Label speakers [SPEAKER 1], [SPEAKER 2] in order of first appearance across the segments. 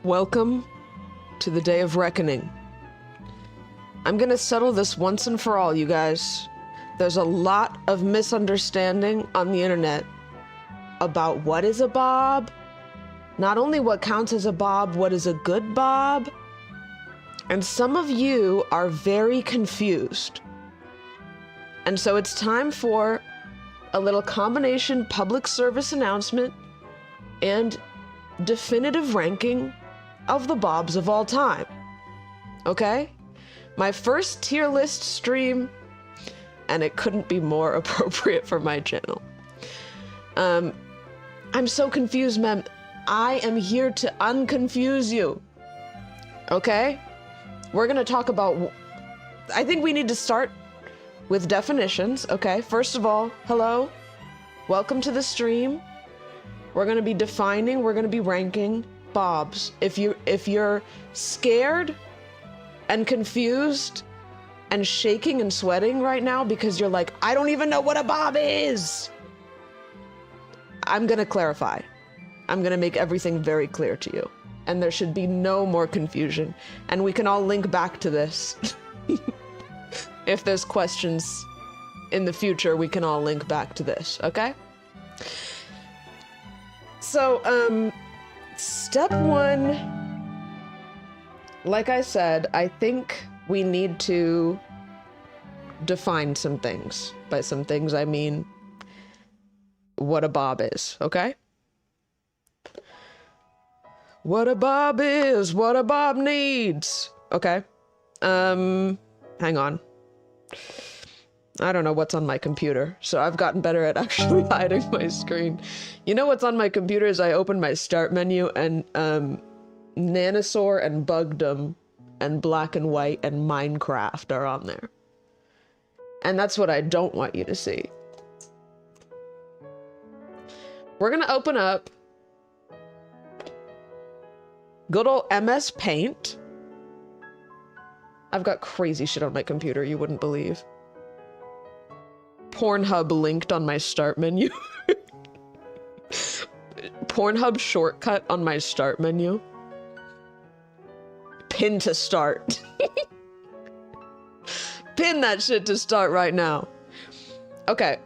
[SPEAKER 1] Welcome to the day of reckoning. I'm gonna settle this once and for all, you guys. There's a lot of misunderstanding on the internet about what is a bob, not only what counts as a bob, what is a good bob, and some of you are very confused. And so it's time for a little combination public service announcement and definitive ranking of the bobs of all time. Okay? My first tier list stream, and it couldn't be more appropriate for my channel. I'm so confused, ma'am. I am here to unconfuse you. Okay? We're gonna talk about... I think we need to start with definitions, okay? First of all, hello. Welcome to the stream. We're gonna be defining, we're gonna be ranking bobs. If you're scared and confused and shaking and sweating right now because you're like, I don't even know what a bob is, I'm gonna clarify. I'm gonna make everything very clear to you. And there should be no more confusion. And we can all link back to this. If there's questions in the future, we can all link back to this, okay? So, step one, like I said, I think we need to define some things. By some things, I mean what a bob is, okay? What a bob is, what a bob needs. Okay. Hang on. I don't know what's on my computer, so I've gotten better at actually hiding my screen. You know what's on my computer is I open my start menu and Nanosaur and Bugdom and Black and White and Minecraft are on there. And that's what I don't want you to see. We're gonna open up good old MS Paint. I've got crazy shit on my computer you wouldn't believe. Pornhub linked on my start menu. Pornhub shortcut on my start menu. Pin to start. Pin that shit to start right now. Okay,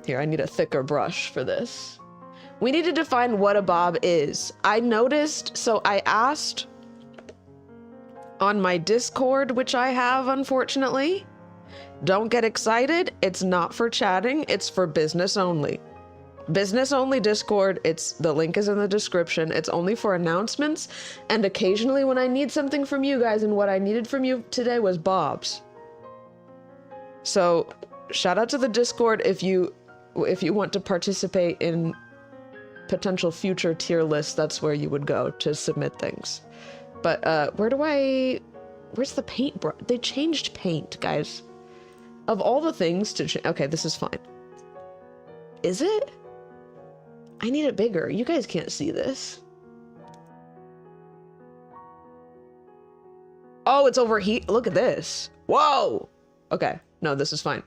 [SPEAKER 1] here, I need a thicker brush for this. We need to define what a bob is. I noticed, so I asked on my Discord, which I have, unfortunately. Don't get excited. It's not for chatting. It's for business only. Business only Discord. The link is in the description. It's only for announcements. And occasionally when I need something from you guys, and what I needed from you today was bobs. So shout out to the Discord if you want to participate in potential future tier lists. That's where you would go to submit things. But where's the paint brush? They changed paint, guys. Of all the things to change, okay, this is fine. Is it? I need it bigger. You guys can't see this. Oh, it's overheat. Look at this. Whoa. Okay, no, this is fine.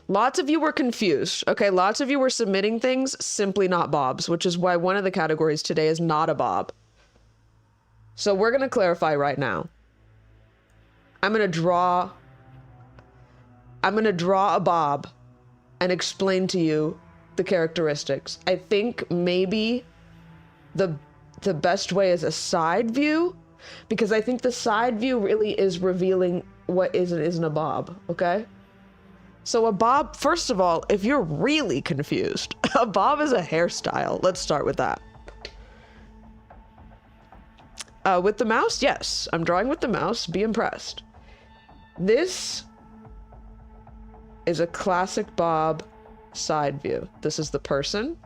[SPEAKER 1] Lots of you were confused, okay? Lots of you were submitting things simply not bobs, which is why one of the categories today is not a bob. So we're gonna clarify right now. I'm gonna draw a bob and explain to you the characteristics. I think maybe the best way is a side view, because I think the side view really is revealing what is and isn't a bob, okay? So a bob, first of all, if you're really confused, a bob is a hairstyle. Let's start with that. With the mouse, yes. I'm drawing with the mouse. Be impressed. This is a classic bob side view. This is the person.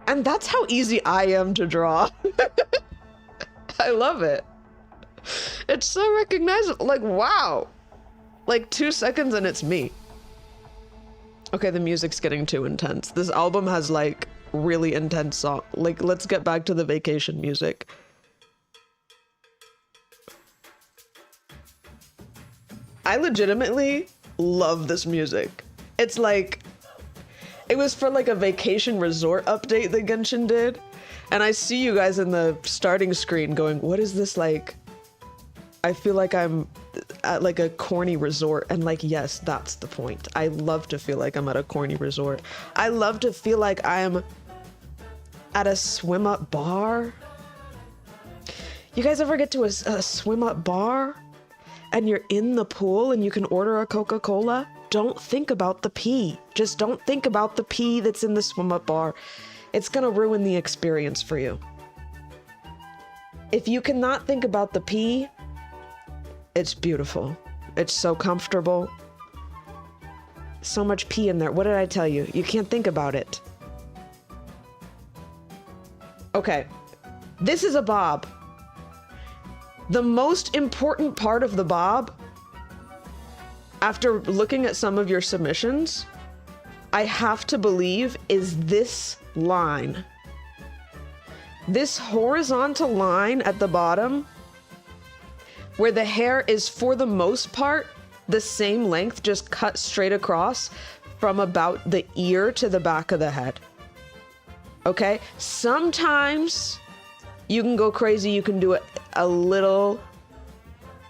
[SPEAKER 1] And that's how easy I am to draw. I love it. It's so recognizable. Like, wow. Like 2 seconds and it's me. Okay, the music's getting too intense. This album has like really intense song. Like, let's get back to the vacation music. I legitimately love this music. It's like, it was for like a vacation resort update that Genshin did. And I see you guys in the starting screen going, what is this like? I feel like I'm at like a corny resort. And like, yes, that's the point. I love to feel like I'm at a corny resort. I love to feel like I'm at a swim up bar. You guys ever get to a swim up bar and you're in the pool and you can order a Coca-Cola? Don't think about the pee. Just don't think about the pee that's in the swim up bar. It's gonna ruin the experience for you. If you cannot think about the pee, it's beautiful. It's so comfortable. So much pee in there. What did I tell you? You can't think about it. Okay, this is a bob. The most important part of the bob, after looking at some of your submissions, I have to believe is this line. This horizontal line at the bottom, where the hair is for the most part the same length, just cut straight across from about the ear to the back of the head. Okay? Sometimes you can go crazy, you can do it a little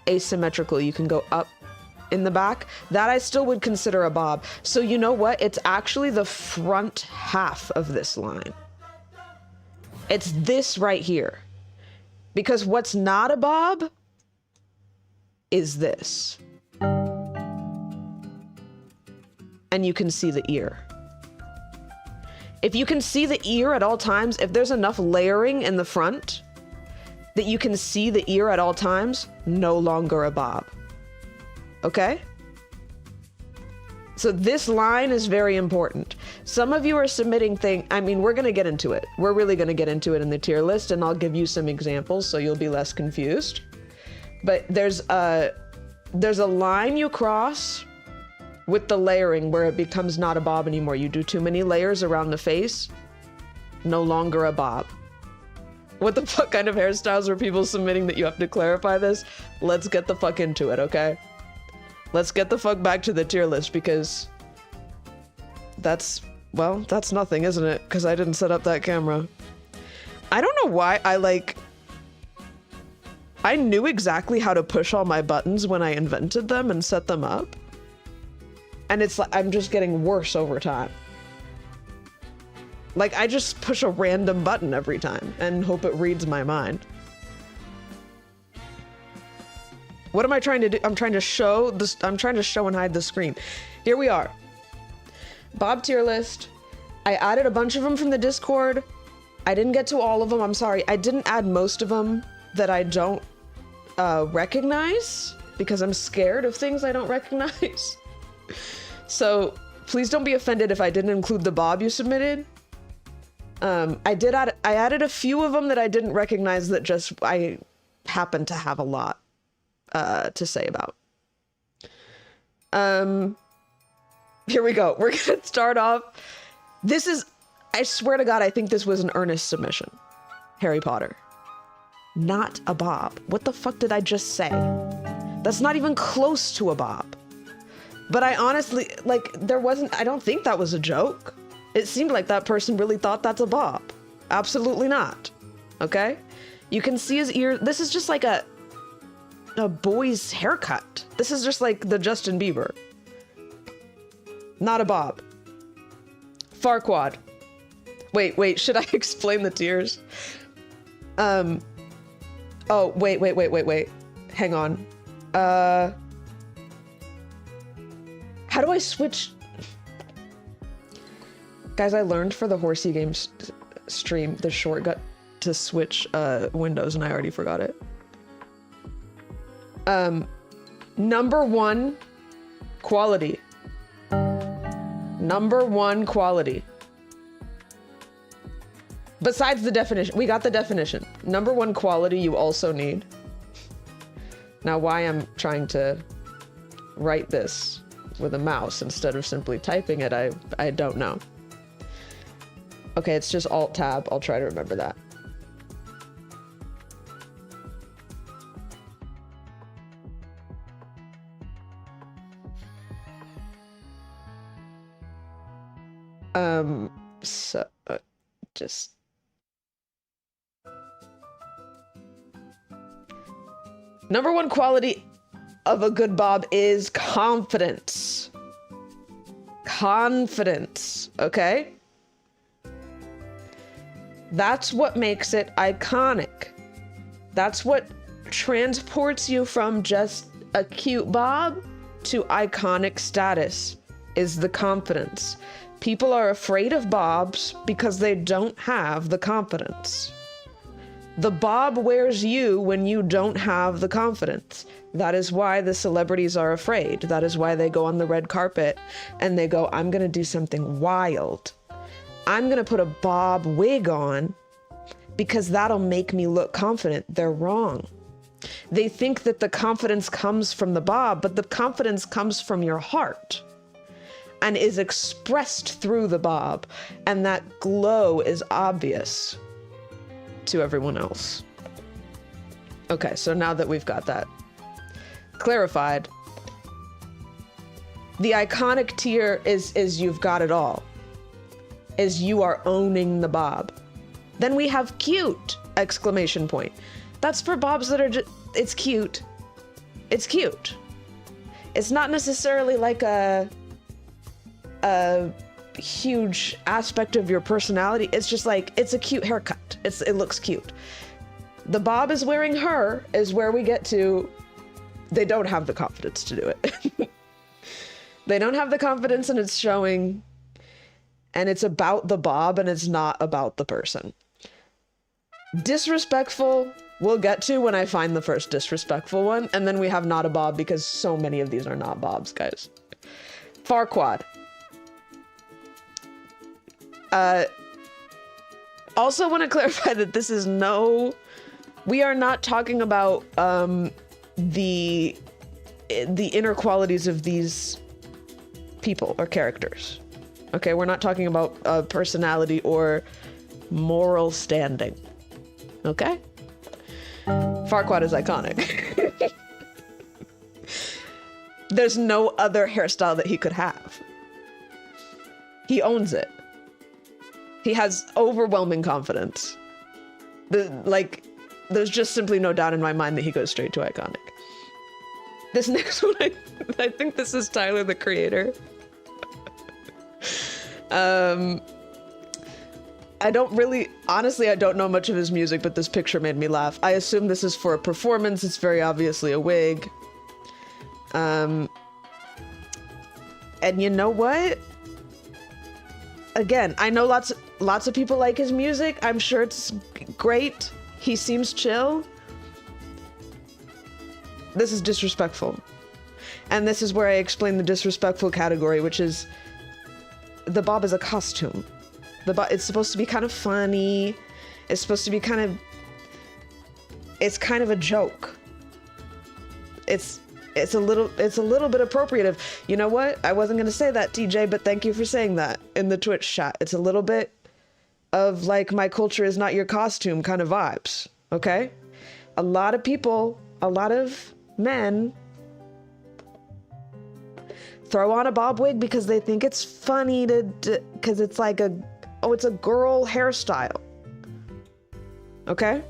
[SPEAKER 1] asymmetrical. You can go up in the back. That I still would consider a bob. So you know what? It's actually the front half of this line. It's this right here. Because what's not a bob is this. And you can see the ear. If you can see the ear at all times, if there's enough layering in the front that you can see the ear at all times, no longer a bob. Okay? So this line is very important. Some of you are submitting I mean, we're gonna get into it. We're really gonna get into it in the tier list, and I'll give you some examples so you'll be less confused. But there's a line you cross with the layering where it becomes not a bob anymore. You do too many layers around the face, no longer a bob. What the fuck kind of hairstyles are people submitting that you have to clarify this? Let's get the fuck into it, okay? Let's get the fuck back to the tier list, because that's nothing, isn't it? Because I didn't set up that camera. I don't know why I knew exactly how to push all my buttons when I invented them and set them up. And it's like, I'm just getting worse over time. Like, I just push a random button every time and hope it reads my mind. What am I trying to do? I'm trying to show and hide the screen. Here we are. Bob tier list. I added a bunch of them from the Discord. I didn't get to all of them. I'm sorry. I didn't add most of them that I don't recognize, because I'm scared of things I don't recognize. So please don't be offended if I didn't include the bob you submitted. I added a few of them that I didn't recognize that just I happen to have a lot to say about. Here we go. We're gonna start off. This is, I swear to God, I think this was an earnest submission. Harry Potter. Not a bob. What the fuck did I just say? That's not even close to a bob. But I honestly, like, I don't think that was a joke. It seemed like that person really thought that's a bob. Absolutely not. Okay? You can see his ear. This is just like a boy's haircut. This is just like the Justin Bieber. Not a bob. Farquaad. Wait, should I explain the tiers? Oh, wait. Hang on. How do I switch? Guys, I learned for the Horsey Games stream the shortcut to switch windows, and I already forgot it. Number one, quality. Number one, quality. Besides the definition, we got the definition. Number one, quality you also need. Now, why I'm trying to write this with a mouse instead of simply typing it, I don't know. Okay, it's just Alt-Tab. I'll try to remember that. So, just... Number one quality of a good bob is confidence. Confidence, okay? That's what makes it iconic. That's what transports you from just a cute bob to iconic status, is the confidence. People are afraid of bobs because they don't have the confidence. The bob wears you when you don't have the confidence. That is why the celebrities are afraid. That is why they go on the red carpet and they go, I'm gonna do something wild. I'm gonna put a bob wig on because that'll make me look confident. They're wrong. They think that the confidence comes from the bob, but the confidence comes from your heart and is expressed through the bob. And that glow is obvious to everyone else. Okay, so now that we've got that clarified, the iconic tier is you've got it all, is you are owning the bob. Then we have cute, exclamation point. That's for bobs that are just, it's cute. It's cute. It's not necessarily like a huge aspect of your personality. It's just like, it's a cute haircut. It looks cute. The bob is wearing her is where we get to, they don't have the confidence to do it. They don't have the confidence and it's showing, and it's about the bob and it's not about the person. Disrespectful, we'll get to when I find the first disrespectful one, and then we have not a bob because so many of these are not bobs, guys. Farquaad. Also want to clarify that this is we are not talking about the inner qualities of these people or characters. Okay, we're not talking about personality or moral standing. Okay? Farquaad is iconic. There's no other hairstyle that he could have. He owns it. He has overwhelming confidence. There's just simply no doubt in my mind that he goes straight to iconic. This next one, I think this is Tyler, the Creator. Honestly, I don't know much of his music, but this picture made me laugh. I assume this is for a performance. It's very obviously a wig. And you know what? Again, I know lots of people like his music. I'm sure it's great. He seems chill. This is disrespectful. And this is where I explain the disrespectful category, which is the bob is a costume. It's supposed to be kind of funny. It's supposed to be it's kind of a joke. It's a little bit appropriative. You know what? I wasn't going to say that, TJ, but thank you for saying that in the Twitch chat. It's a little bit of like, my culture is not your costume kind of vibes. Okay? A lot of people, a lot of men throw on a bob wig because they think it's funny because it's like it's a girl hairstyle. Okay?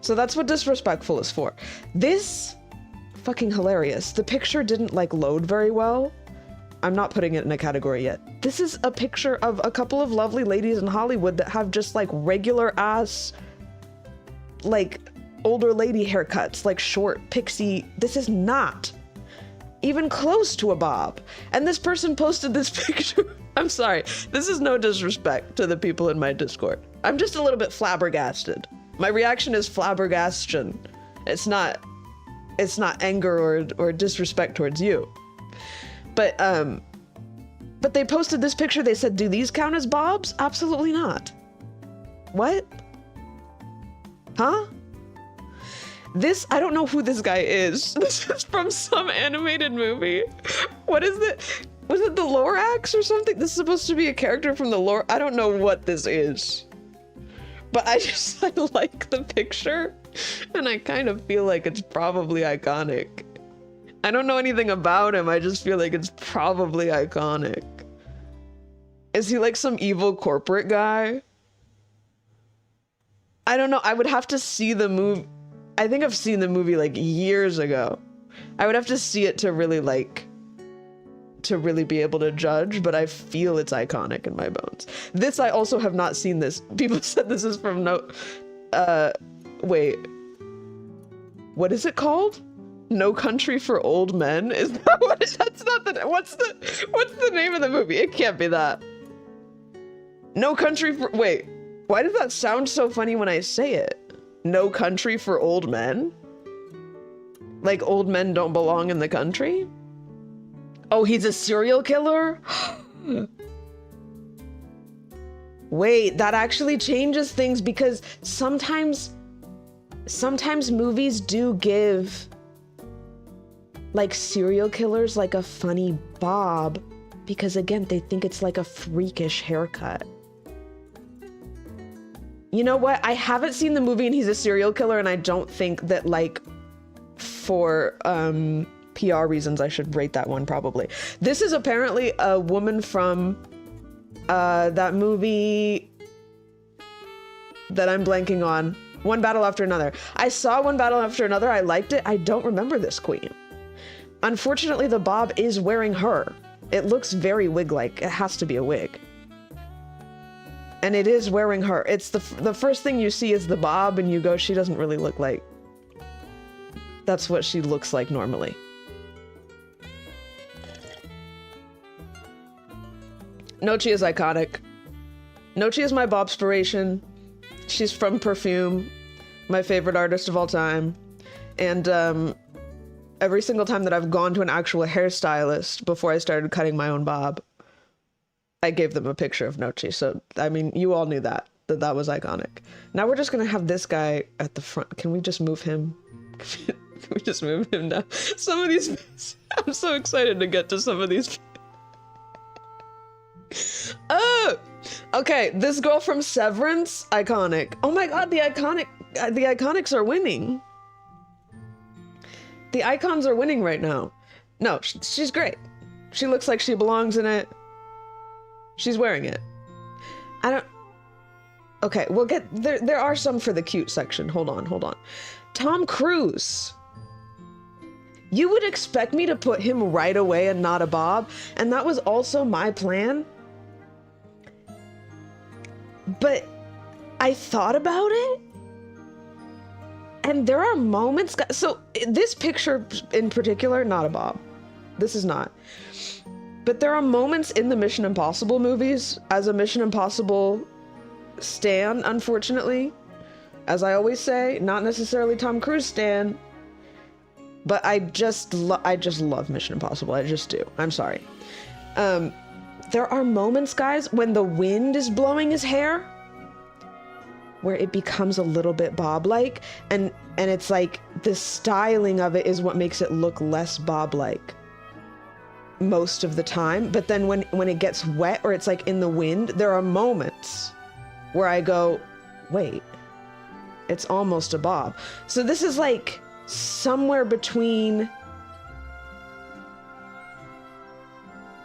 [SPEAKER 1] So that's what disrespectful is for. This fucking hilarious. The picture didn't load very well. I'm not putting it in a category yet. This is a picture of a couple of lovely ladies in Hollywood that have just regular ass older lady haircuts, short pixie. This is not even close to a bob. And this person posted this picture. I'm sorry. This is no disrespect to the people in my Discord. I'm just a little bit flabbergasted. My reaction is flabbergastion. It's not anger or disrespect towards you. But they posted this picture. They said, do these count as bobs? Absolutely not. What? Huh? I don't know who this guy is. This is from some animated movie. What is it? Was it the Lorax or something? This is supposed to be a character from the lore. I don't know what this is. But I like the picture. And I kind of feel like it's probably iconic. I don't know anything about him. I just feel like it's probably iconic. Is he like some evil corporate guy? I don't know. I would have to see the movie. I think I've seen the movie like years ago. I would have to see it to really be able to judge, but I feel it's iconic in my bones. This, I also have not seen this. People said this is from wait. What is it called? No Country for Old Men? Is that what it, that's not the, what's the name of the movie? It can't be that. No Country for, wait. Why does that sound so funny when I say it? No Country for Old Men? Like old men don't belong in the country? Oh, he's a serial killer? Wait, that actually changes things because sometimes movies do give like serial killers like a funny bob because again, they think it's like a freakish haircut. You know what? I haven't seen the movie and he's a serial killer and I don't think that like for PR reasons I should rate that one probably. This is apparently a woman from that movie that I'm blanking on. One Battle After Another. I saw One Battle After Another. I liked it. I don't remember this queen. Unfortunately, the bob is wearing her. It looks very wig-like. It has to be a wig. And it is wearing her. It's the first thing you see is the bob and you go, she doesn't really look like... That's what she looks like normally. Nochi is iconic. Nochi is my bobspiration. She's from Perfume, my favorite artist of all time. And every single time that I've gone to an actual hairstylist before I started cutting my own bob, I gave them a picture of Nochi. So, I mean, you all knew that was iconic. Now we're just gonna have this guy at the front. Can we just move him? Can we just move him now? Some of these, I'm so excited to get to some of these. Oh, okay. This girl from Severance, iconic. Oh my God, the iconics are winning. The icons are winning right now. No, she's great. She looks like she belongs in it. She's wearing it. Okay, we'll get, there are some for the cute section. Hold on. Tom Cruise. You would expect me to put him right away and not a bob, and that was also my plan. But I thought about it, and there are moments, so this picture in particular, not a bob. This is not. But there are moments in the Mission Impossible movies, as a Mission Impossible stan, unfortunately, as I always say, not necessarily Tom Cruise stan, but I just love Mission Impossible. I just do. I'm sorry. There are moments, guys, when the wind is blowing his hair, where it becomes a little bit bob-like, and it's like the styling of it is what makes it look less bob-like most of the time. But then when it gets wet or it's like in the wind, there are moments where I go, wait, it's almost a bob. So this is like somewhere between...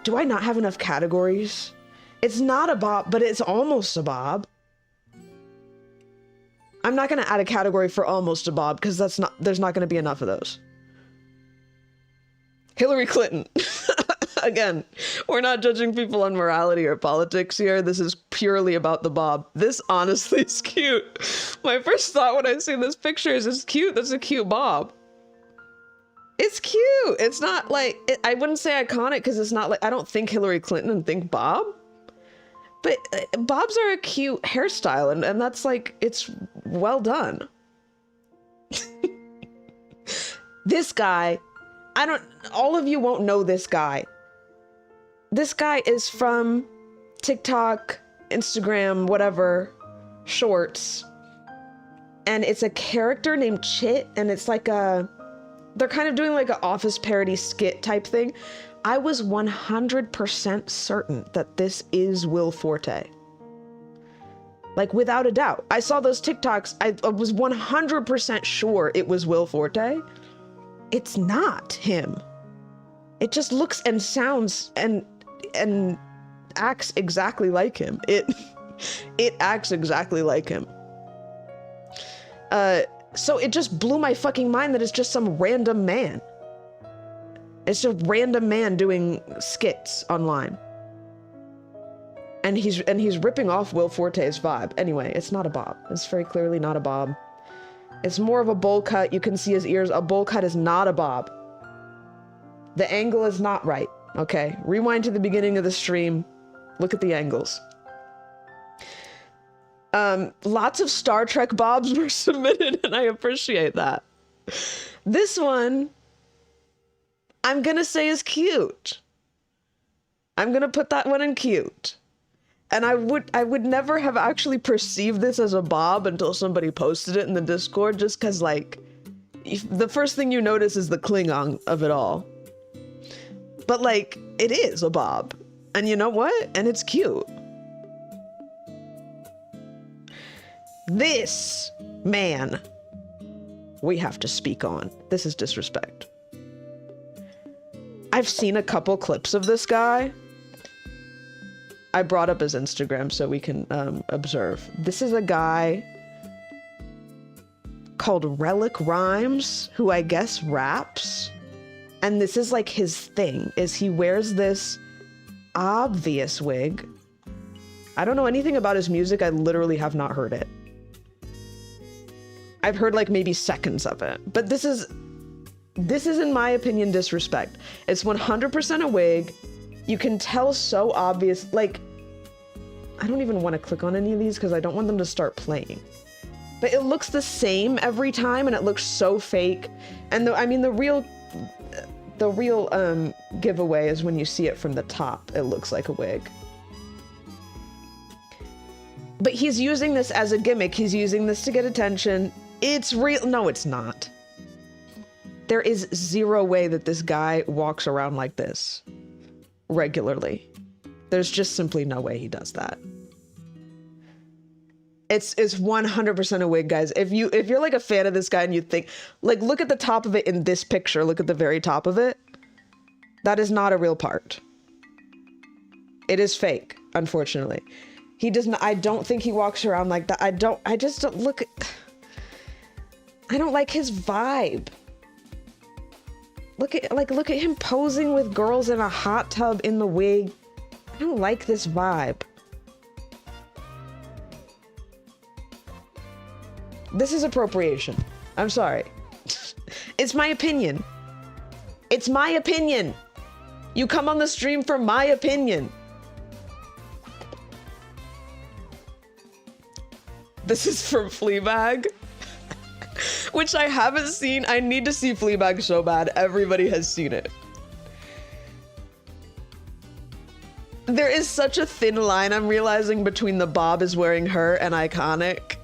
[SPEAKER 1] Do I not have enough categories? It's not a bob, but it's almost a bob. I'm not going to add a category for almost a bob because there's not going to be enough of those. Hillary Clinton. Again, we're not judging people on morality or politics here. This is purely about the bob. This honestly is cute. My first thought when I see this picture is it's cute. That's a cute bob. It's cute. It's not like, I wouldn't say iconic because it's not like, I don't think Hillary Clinton and think bob. But bobs are a cute hairstyle and that's like, it's well done. This guy, all of you won't know this guy. This guy is from TikTok, Instagram, whatever, shorts. And it's a character named Chit, and it's like they're kind of doing like an office parody skit type thing. I was 100% certain that this is Will Forte. Like, without a doubt. I saw those TikToks, I was 100% sure it was Will Forte. It's not him. It just looks and sounds and acts exactly like him. It acts exactly like him. So it just blew my fucking mind that it's just some random man. It's just a random man doing skits online. And he's ripping off Will Forte's vibe. Anyway, it's not a bob. It's very clearly not a bob. It's more of a bowl cut. You can see his ears. A bowl cut is not a bob. The angle is not right. Okay, rewind to the beginning of the stream. Look at the angles. Lots of Star Trek bobs were submitted, and I appreciate that. This one, I'm gonna say is cute. I'm gonna put that one in cute. And I would never have actually perceived this as a bob until somebody posted it in the Discord, just because, like, the first thing you notice is the Klingon of it all. But, like, it is a bob. And you know what? And it's cute. This man, we have to speak on. This is disrespect. I've seen a couple clips of this guy. I brought up his Instagram so we can observe. This is a guy called Relic Rhymes, who I guess raps. And this is like his thing, is he wears this obvious wig. I don't know anything about his music. I literally have not heard it. I've heard like maybe seconds of it. But this is in my opinion disrespect. It's 100% a wig. You can tell so obvious, like, I don't even want to click on any of these because I don't want them to start playing. But it looks the same every time and it looks so fake. And the real giveaway is when you see it from the top, it looks like a wig. But he's using this as a gimmick. He's using this to get attention. It's real. No, it's not. There is zero way that this guy walks around like this regularly. There's just simply no way he does that. It's 100% a wig, guys. If you're like a fan of this guy and you think, like, look at the top of it in this picture, look at the very top of it. That is not a real part. It is fake, unfortunately. He does not, I don't think he walks around like that. I don't like his vibe. Look at him posing with girls in a hot tub in the wig. I don't like this vibe. This is appropriation. I'm sorry. It's my opinion. It's my opinion. You come on the stream for my opinion. This is from Fleabag, which I haven't seen. I need to see Fleabag so bad. Everybody has seen it. There is such a thin line I'm realizing between the Bob is wearing her and iconic.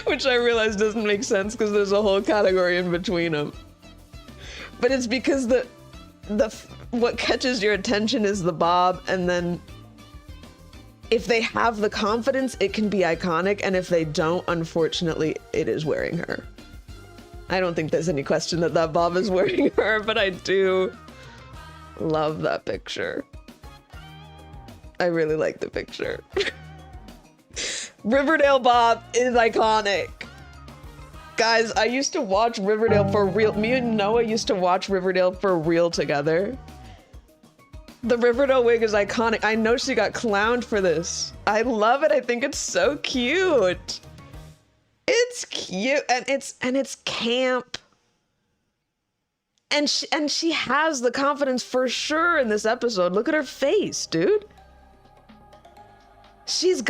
[SPEAKER 1] Which I realize doesn't make sense because there's a whole category in between them. But it's because what catches your attention is the Bob, and then if they have the confidence, it can be iconic, and if they don't, unfortunately, it is wearing her. I don't think there's any question that Bob is wearing her, but I do love that picture. I really like the picture. Riverdale Bob is iconic. Guys, I used to watch Riverdale for real. Me and Noah used to watch Riverdale for real together. The Riverdale wig is iconic. I know she got clowned for this. I love it. I think it's so cute. It's cute and it's camp. And she has the confidence for sure in this episode. Look at her face, dude.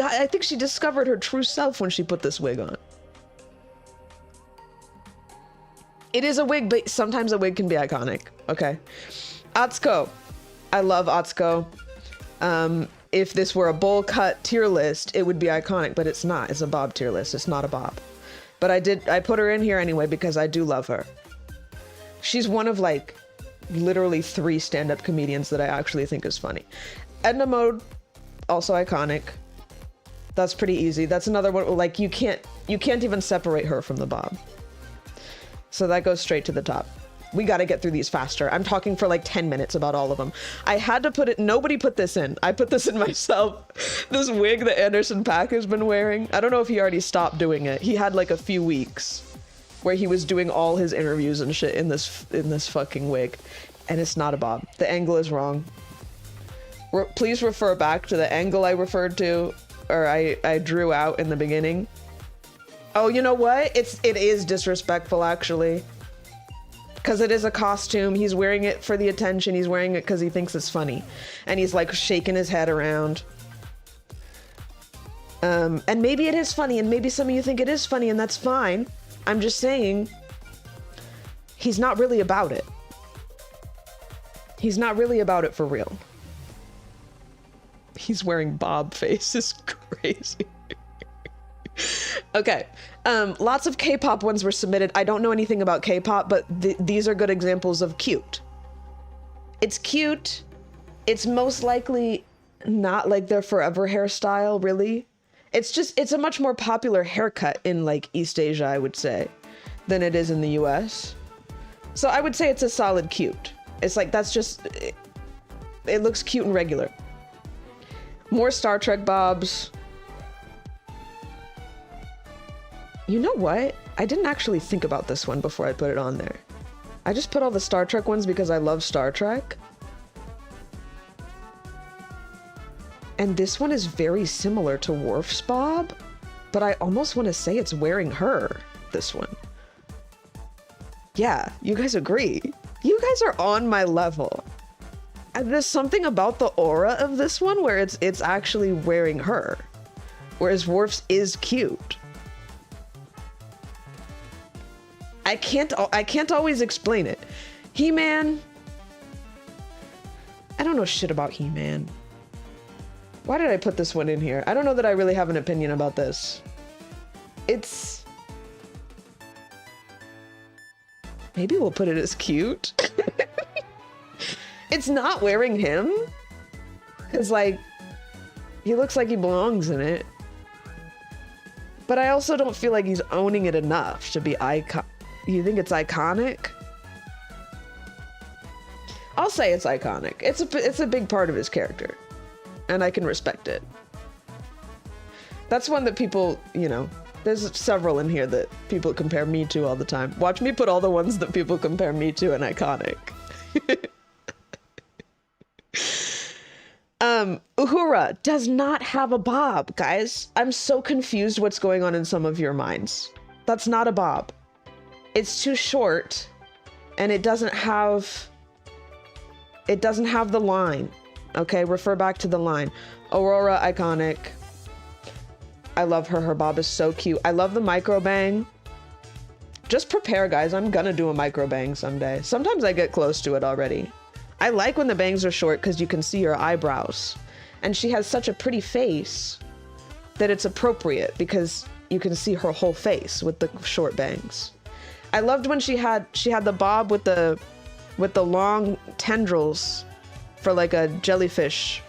[SPEAKER 1] I think she discovered her true self when she put this wig on. It is a wig, but sometimes a wig can be iconic. Okay. Atsuko. I love Atsuko. If this were a bowl cut tier list, it would be iconic, but it's not. It's a Bob tier list. It's not a Bob. But I put her in here anyway because I do love her. She's one of like literally 3 stand-up comedians that I actually think is funny. Edna Mode, also iconic. That's pretty easy. That's another one, like you can't even separate her from the Bob. So that goes straight to the top. We got to get through these faster. I'm talking for like 10 minutes about all of them. I had to put it, nobody put this in. I put this in myself. This wig that Anderson .Paak has been wearing. I don't know if he already stopped doing it. He had like a few weeks where he was doing all his interviews and shit in this fucking wig. And it's not a bob. The angle is wrong. Please refer back to the angle I referred to, or I drew out in the beginning. Oh, you know what? It is disrespectful, actually. Because it is a costume. He's wearing it for the attention. He's wearing it because he thinks it's funny. And he's like shaking his head around. And maybe it is funny, and maybe some of you think it is funny, and that's fine. I'm just saying, he's not really about it. He's not really about it for real. He's wearing bob face. It's crazy. Okay. Lots of K-pop ones were submitted. I don't know anything about K-pop, but these are good examples of cute. It's cute. It's most likely not like their forever hairstyle, really. It's a much more popular haircut in like East Asia, I would say, than it is in the US. So I would say it's a solid cute. It's like, that's just, it looks cute and regular. More Star Trek bobs. You know what? I didn't actually think about this one before I put it on there. I just put all the Star Trek ones because I love Star Trek. And this one is very similar to Worf's bob, but I almost want to say it's wearing her, this one. Yeah, you guys agree. You guys are on my level. And there's something about the aura of this one where it's actually wearing her, whereas Worf's is cute. I can't always explain it. He-Man. I don't know shit about He-Man. Why did I put this one in here? I don't know that I really have an opinion about this. It's... Maybe we'll put it as cute. It's not wearing him. Cause like, he looks like he belongs in it. But I also don't feel like he's owning it enough to be icon. You think it's iconic? I'll say it's iconic. It's a big part of his character, and I can respect it. That's one that people, you know, there's several in here that people compare me to all the time. Watch me put all the ones that people compare me to and iconic. Uhura does not have a bob, guys. I'm so confused what's going on in some of your minds. That's not a bob. It's too short, and it doesn't have the line. Okay, refer back to the line. Aurora, iconic. I love her. Her bob is so cute. I love the micro bang. Just prepare, guys. I'm gonna do a micro bang someday. Sometimes I get close to it already. I like when the bangs are short because you can see her eyebrows. And she has such a pretty face that it's appropriate because you can see her whole face with the short bangs. I loved when she had the bob with the long tendrils for like a jellyfish,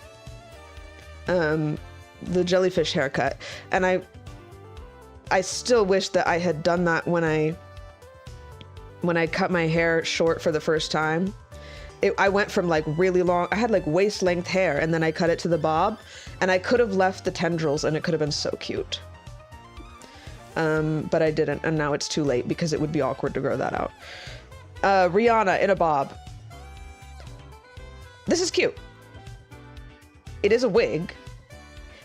[SPEAKER 1] the jellyfish haircut. And I still wish that I had done that when I cut my hair short for the first time. I went from like really long, I had like waist length hair, and then I cut it to the bob, and I could have left the tendrils and it could have been so cute. But I didn't, and now it's too late because it would be awkward to grow that out. Rihanna in a bob. This is cute. It is a wig,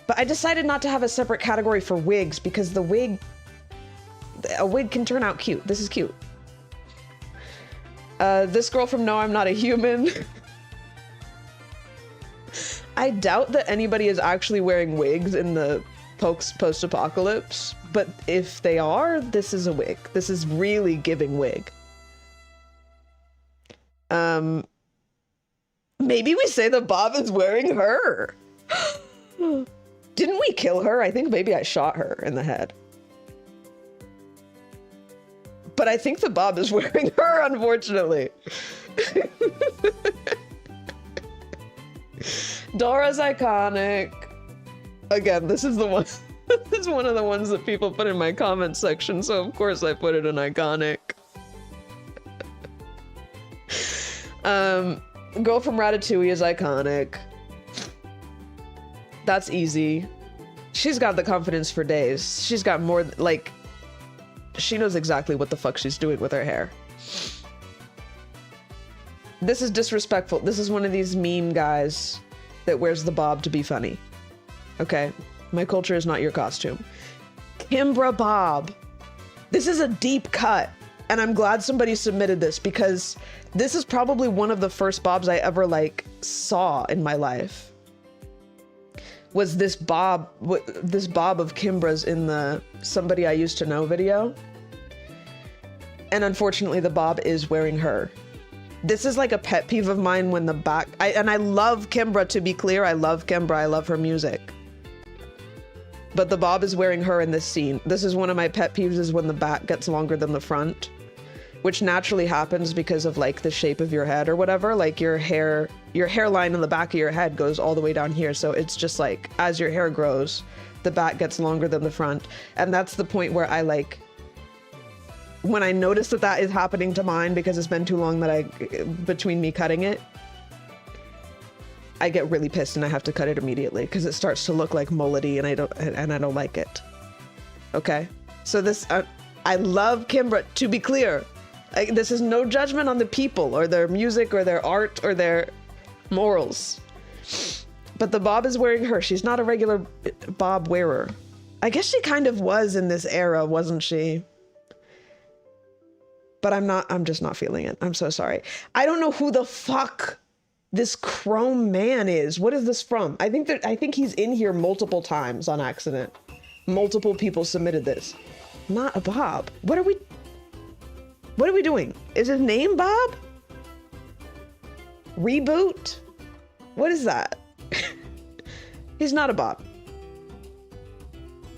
[SPEAKER 1] but I decided not to have a separate category for wigs because a wig can turn out cute. This is cute. This girl from No, I'm Not a Human. I doubt that anybody is actually wearing wigs in the post-apocalypse, but if they are, this is a wig. This is really giving wig. Maybe we say the bob is wearing her. Didn't we kill her? I think maybe I shot her in the head. But I think the bob is wearing her, unfortunately. Dora's iconic. Again, this is the one. This is one of the ones that people put in my comment section, so of course I put it in iconic. Girl from Ratatouille is iconic. That's easy. She's got the confidence for days. She's got more, like, she knows exactly what the fuck she's doing with her hair. This is disrespectful. This is one of these meme guys that wears the bob to be funny. Okay? My culture is not your costume. Kimbra Bob. This is a deep cut. And I'm glad somebody submitted this because this is probably one of the first bobs I ever, like, saw in my life. Was this bob of Kimbra's in the Somebody I Used to Know video. And unfortunately, the bob is wearing her. This is like a pet peeve of mine when the back... and I love Kimbra, to be clear. I love Kimbra. I love her music. But the bob is wearing her in this scene. This is one of my pet peeves, is when the back gets longer than the front. Which naturally happens because of, like, the shape of your head or whatever. Like, your hairline in the back of your head goes all the way down here. So it's just like, as your hair grows, the back gets longer than the front. And that's the point where I, like, when I notice that that is happening to mine, because it's been too long that between me cutting it, I get really pissed and I have to cut it immediately because it starts to look like mullety and I don't like it. Okay? So this, I love Kimbra, to be clear. This is no judgment on the people or their music or their art or their morals. But the bob is wearing her. She's not a regular bob wearer. I guess she kind of was in this era, wasn't she? But I'm just not feeling it. I'm so sorry. I don't know who the fuck this Chrome Man is. What is this from? I think he's in here multiple times on accident. Multiple people submitted this. Not a bob. What are we doing? Is his name Bob? Reboot? What is that? He's not a bob.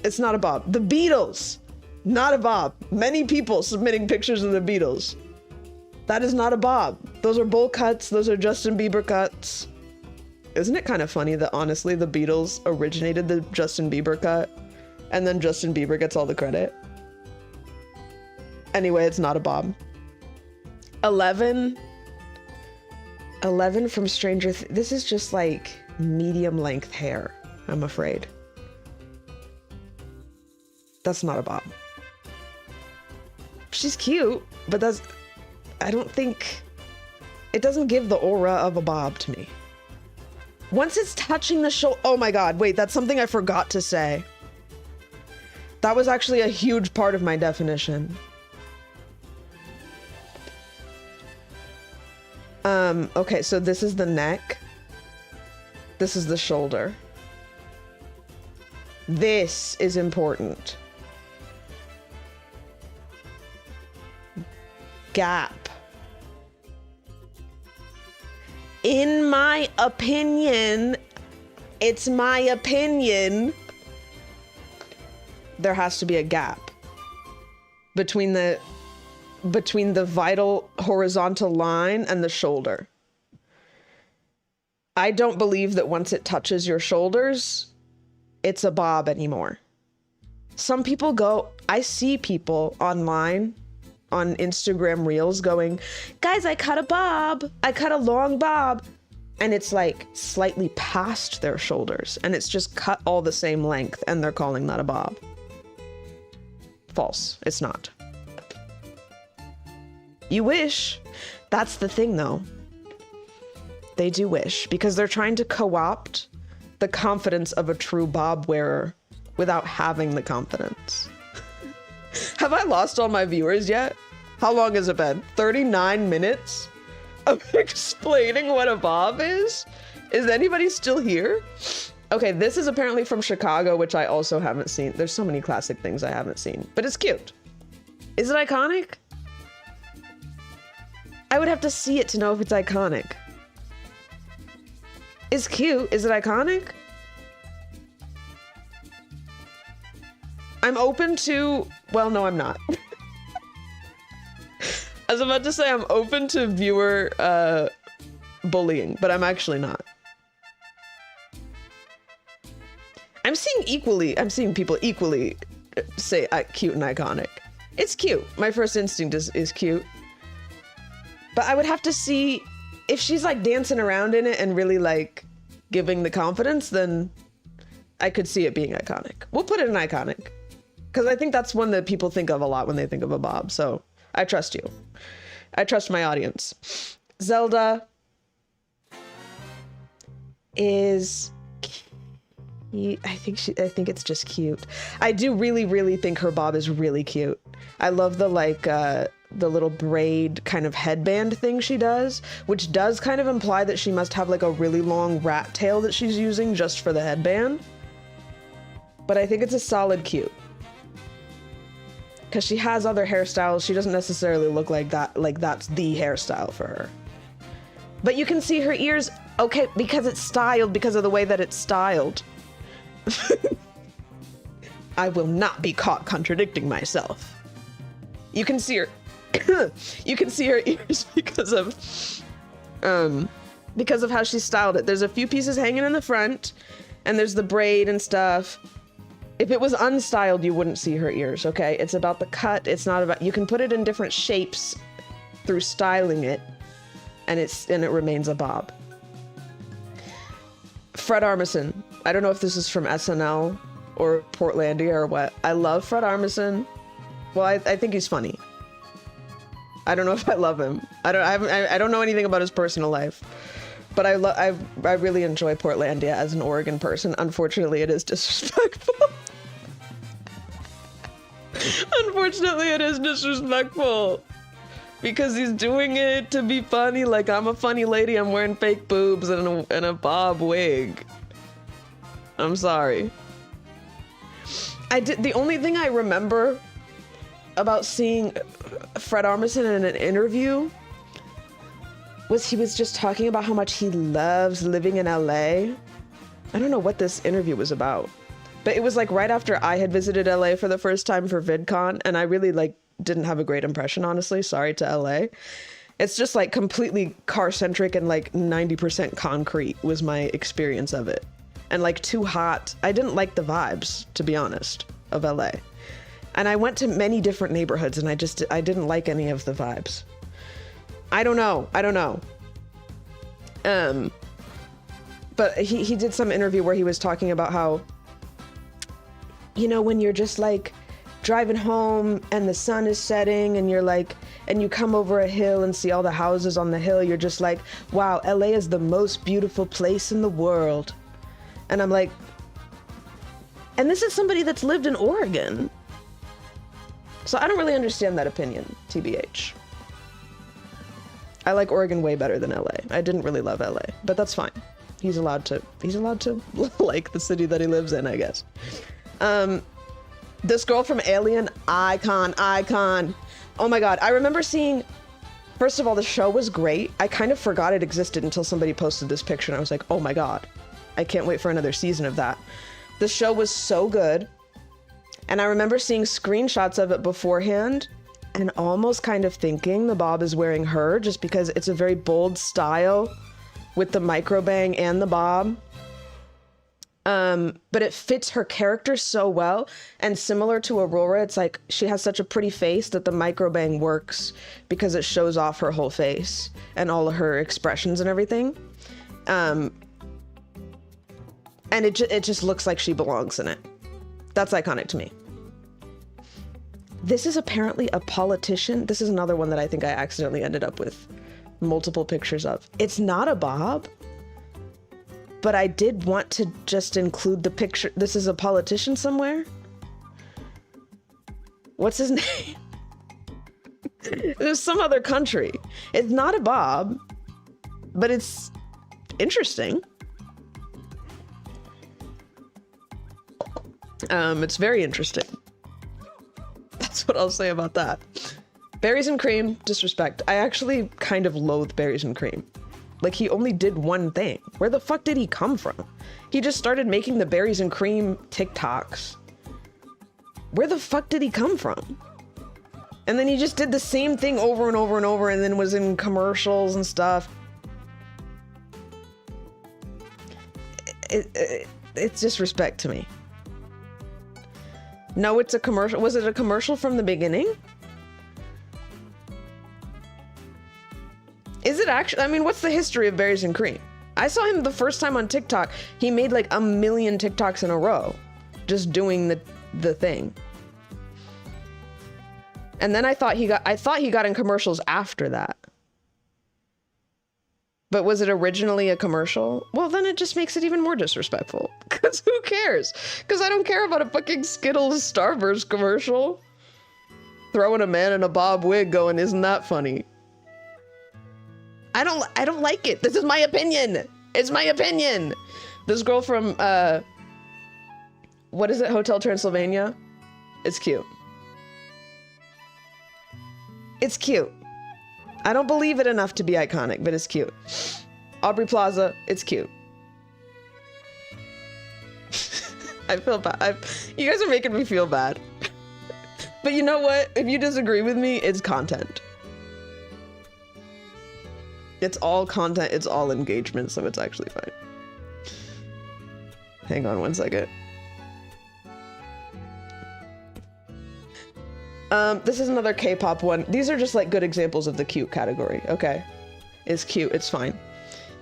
[SPEAKER 1] It's not a bob. The Beatles. Not a bob. Many people submitting pictures of the Beatles. That is not a bob. Those are bowl cuts. Those are Justin Bieber cuts. Isn't it kind of funny that honestly the Beatles originated the Justin Bieber cut and then Justin Bieber gets all the credit? Anyway, it's not a bob. 11 from Stranger Things. This is just like medium length hair, I'm afraid. That's not a bob. She's cute, but I don't think, it doesn't give the aura of a bob to me. Once it's touching the shoulder, oh my God, wait, that's something I forgot to say. That was actually a huge part of my definition. Okay, so this is the neck. This is the shoulder. This is important. Gap. In my opinion, it's my opinion, there has to be a gap between the vital horizontal line and the shoulder. I don't believe that once it touches your shoulders, it's a bob anymore. Some people go, I see people online on Instagram Reels going, guys, I cut a bob. I cut a long bob. And it's like slightly past their shoulders and it's just cut all the same length and they're calling that a bob. False. It's not. You wish. That's the thing though. They do wish because they're trying to co-opt the confidence of a true bob wearer without having the confidence. Have I lost all my viewers yet? How long has it been? 39 minutes of explaining what a bob is? Is anybody still here? Okay, this is apparently from Chicago, which I also haven't seen. There's so many classic things I haven't seen, but it's cute. Is it iconic? I would have to see it to know if it's iconic. It's cute. Is it iconic? I'm open to... Well, no, I'm not. I was about to say I'm open to viewer bullying, but I'm actually not. I'm seeing people equally say cute and iconic. It's cute. My first instinct is cute. But I would have to see if she's like dancing around in it and really like giving the confidence, then I could see it being iconic. We'll put it in iconic because I think that's one that people think of a lot when they think of a bob. So I trust you. I trust my audience. Zelda is cute. I think it's just cute. I do really, really think her bob is really cute. I love the like the little braid kind of headband thing she does, which does kind of imply that she must have like a really long rat tail that she's using just for the headband. But I think it's a solid cute. Because she has other hairstyles, she doesn't necessarily look like that, like that's the hairstyle for her. But you can see her ears, okay, because it's styled, because of the way that it's styled. I will not be caught contradicting myself. You can see her, you can see her ears because of how she styled it. There's a few pieces hanging in the front, and there's the braid and stuff. If it was unstyled, you wouldn't see her ears, okay? It's about the cut. It's not about... You can put it in different shapes through styling it, and it remains a bob. Fred Armisen. I don't know if this is from SNL or Portlandia or what. I love Fred Armisen. Well, I think he's funny. I don't know if I love him. I don't know anything about his personal life. But I really enjoy Portlandia as an Oregon person. Unfortunately, it is disrespectful. Unfortunately, it is disrespectful. Because he's doing it to be funny. Like, I'm a funny lady. I'm wearing fake boobs and a bob wig. I'm sorry. The only thing I remember about seeing Fred Armisen in an interview was he was just talking about how much he loves living in LA. I don't know what this interview was about, but it was like right after I had visited LA for the first time for VidCon, and I really like didn't have a great impression, honestly. Sorry to LA. It's just like completely car centric and like 90% concrete was my experience of it. And like too hot. I didn't like the vibes, to be honest, of LA. And I went to many different neighborhoods and I didn't like any of the vibes. I don't know. But he did some interview where he was talking about how, you know, when you're just like driving home and the sun is setting and you're like, and you come over a hill and see all the houses on the hill, you're just like, wow, LA is the most beautiful place in the world. And I'm like, and this is somebody that's lived in Oregon. So I don't really understand that opinion, TBH. I like Oregon way better than LA. I didn't really love LA, but that's fine. He's allowed to like the city that he lives in, I guess. This girl from Alien, icon. Oh my God, I remember seeing, first of all, the show was great. I kind of forgot it existed until somebody posted this picture and I was like, oh my God, I can't wait for another season of that. The show was so good. And I remember seeing screenshots of it beforehand and almost kind of thinking the bob is wearing her just because it's a very bold style with the microbang and the bob. But it fits her character so well. And similar to Aurora, it's like she has such a pretty face that the microbang works because it shows off her whole face and all of her expressions and everything. And it just looks like she belongs in it. That's iconic to me. This is apparently a politician. This is another one that I think I accidentally ended up with multiple pictures of. It's not a bob, but I did want to just include the picture. This is a politician somewhere. What's his name? There's some other country. It's not a bob, but it's interesting. It's very interesting. That's what I'll say about that. Berries and cream, disrespect. I actually kind of loathe berries and cream. Like, he only did one thing. Where the fuck did he come from? He just started making the berries and cream TikToks. Where the fuck did he come from? And then he just did the same thing over and over and over and then was in commercials and stuff. It's disrespect to me. No, it's a commercial. Was it a commercial from the beginning? Is it actually, I mean, what's the history of berries and cream? I saw him the first time on TikTok. He made like 1 million TikToks in a row, just doing the thing. And then I thought he got in commercials after that. But was it originally a commercial? Well, then it just makes it even more disrespectful. Because who cares? Because I don't care about a fucking Skittles Starburst commercial. Throwing a man in a bob wig going, isn't that funny? I don't like it. This is my opinion. It's my opinion. This girl from, what is it? Hotel Transylvania? It's cute. It's cute. I don't believe it enough to be iconic, but it's cute. Aubrey Plaza, it's cute. I feel bad. You guys are making me feel bad. But you know what? If you disagree with me, it's content. It's all content, it's all engagement, so it's actually fine. Hang on one second. This is another K-pop one. These are just like good examples of the cute category, okay? It's cute, it's fine.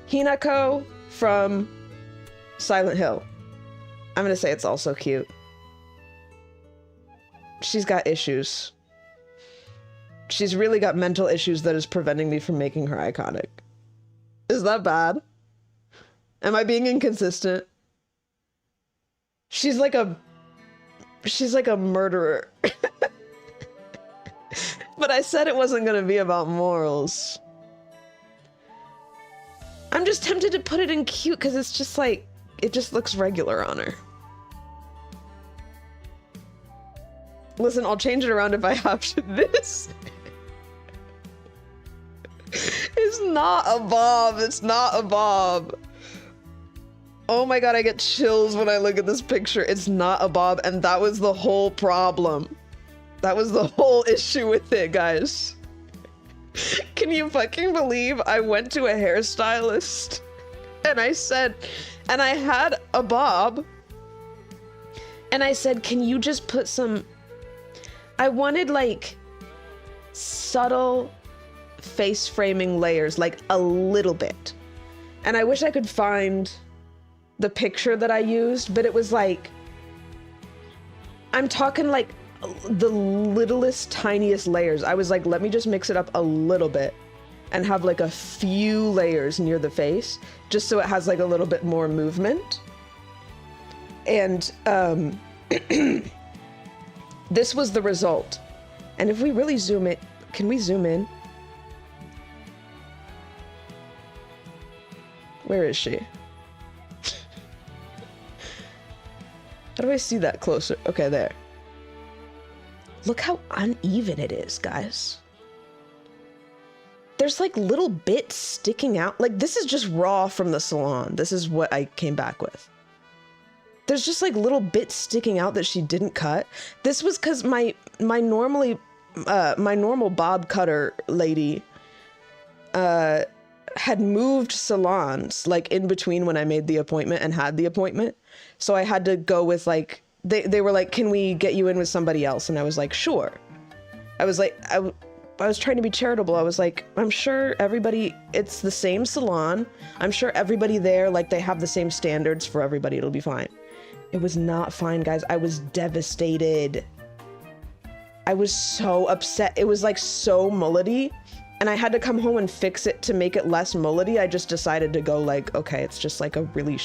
[SPEAKER 1] Hinako from Silent Hill. I'm gonna say it's also cute. She's got issues. She's really got mental issues that is preventing me from making her iconic. Is that bad? Am I being inconsistent? She's like a murderer. But I said it wasn't gonna be about morals. I'm just tempted to put it in cute because it's just like, it just looks regular on her. Listen, I'll change it around if I have to. This is not a bob. It's not a bob. Oh my god, I get chills when I look at this picture. It's not a bob, and that was the whole problem. That was the whole issue with it, guys. Can you fucking believe I went to a hairstylist and I said, and I had a bob, and I said, can you just put some, I wanted like subtle face framing layers, like a little bit. And I wish I could find the picture that I used, but it was like, I'm talking like the littlest, tiniest layers. I was like, let me just mix it up a little bit and have like a few layers near the face, just so it has like a little bit more movement. And this was the result. And if we really zoom it, can we zoom in? Where is she? How do I see that closer? Okay, there. Look how uneven it is, guys. There's like little bits sticking out. Like, this is just raw from the salon. This is what I came back with. There's just like little bits sticking out that she didn't cut. This was because my normal bob cutter lady had moved salons like in between when I made the appointment and had the appointment. So I had to go with like, they were like, can we get you in with somebody else? And I was like, sure. I was like, I was trying to be charitable. I was like, I'm sure everybody, it's the same salon. I'm sure everybody there, like they have the same standards for everybody. It'll be fine. It was not fine, guys. I was devastated. I was so upset. It was like so mullety. And I had to come home and fix it to make it less mullety. I just decided to go like, okay, it's just like a really,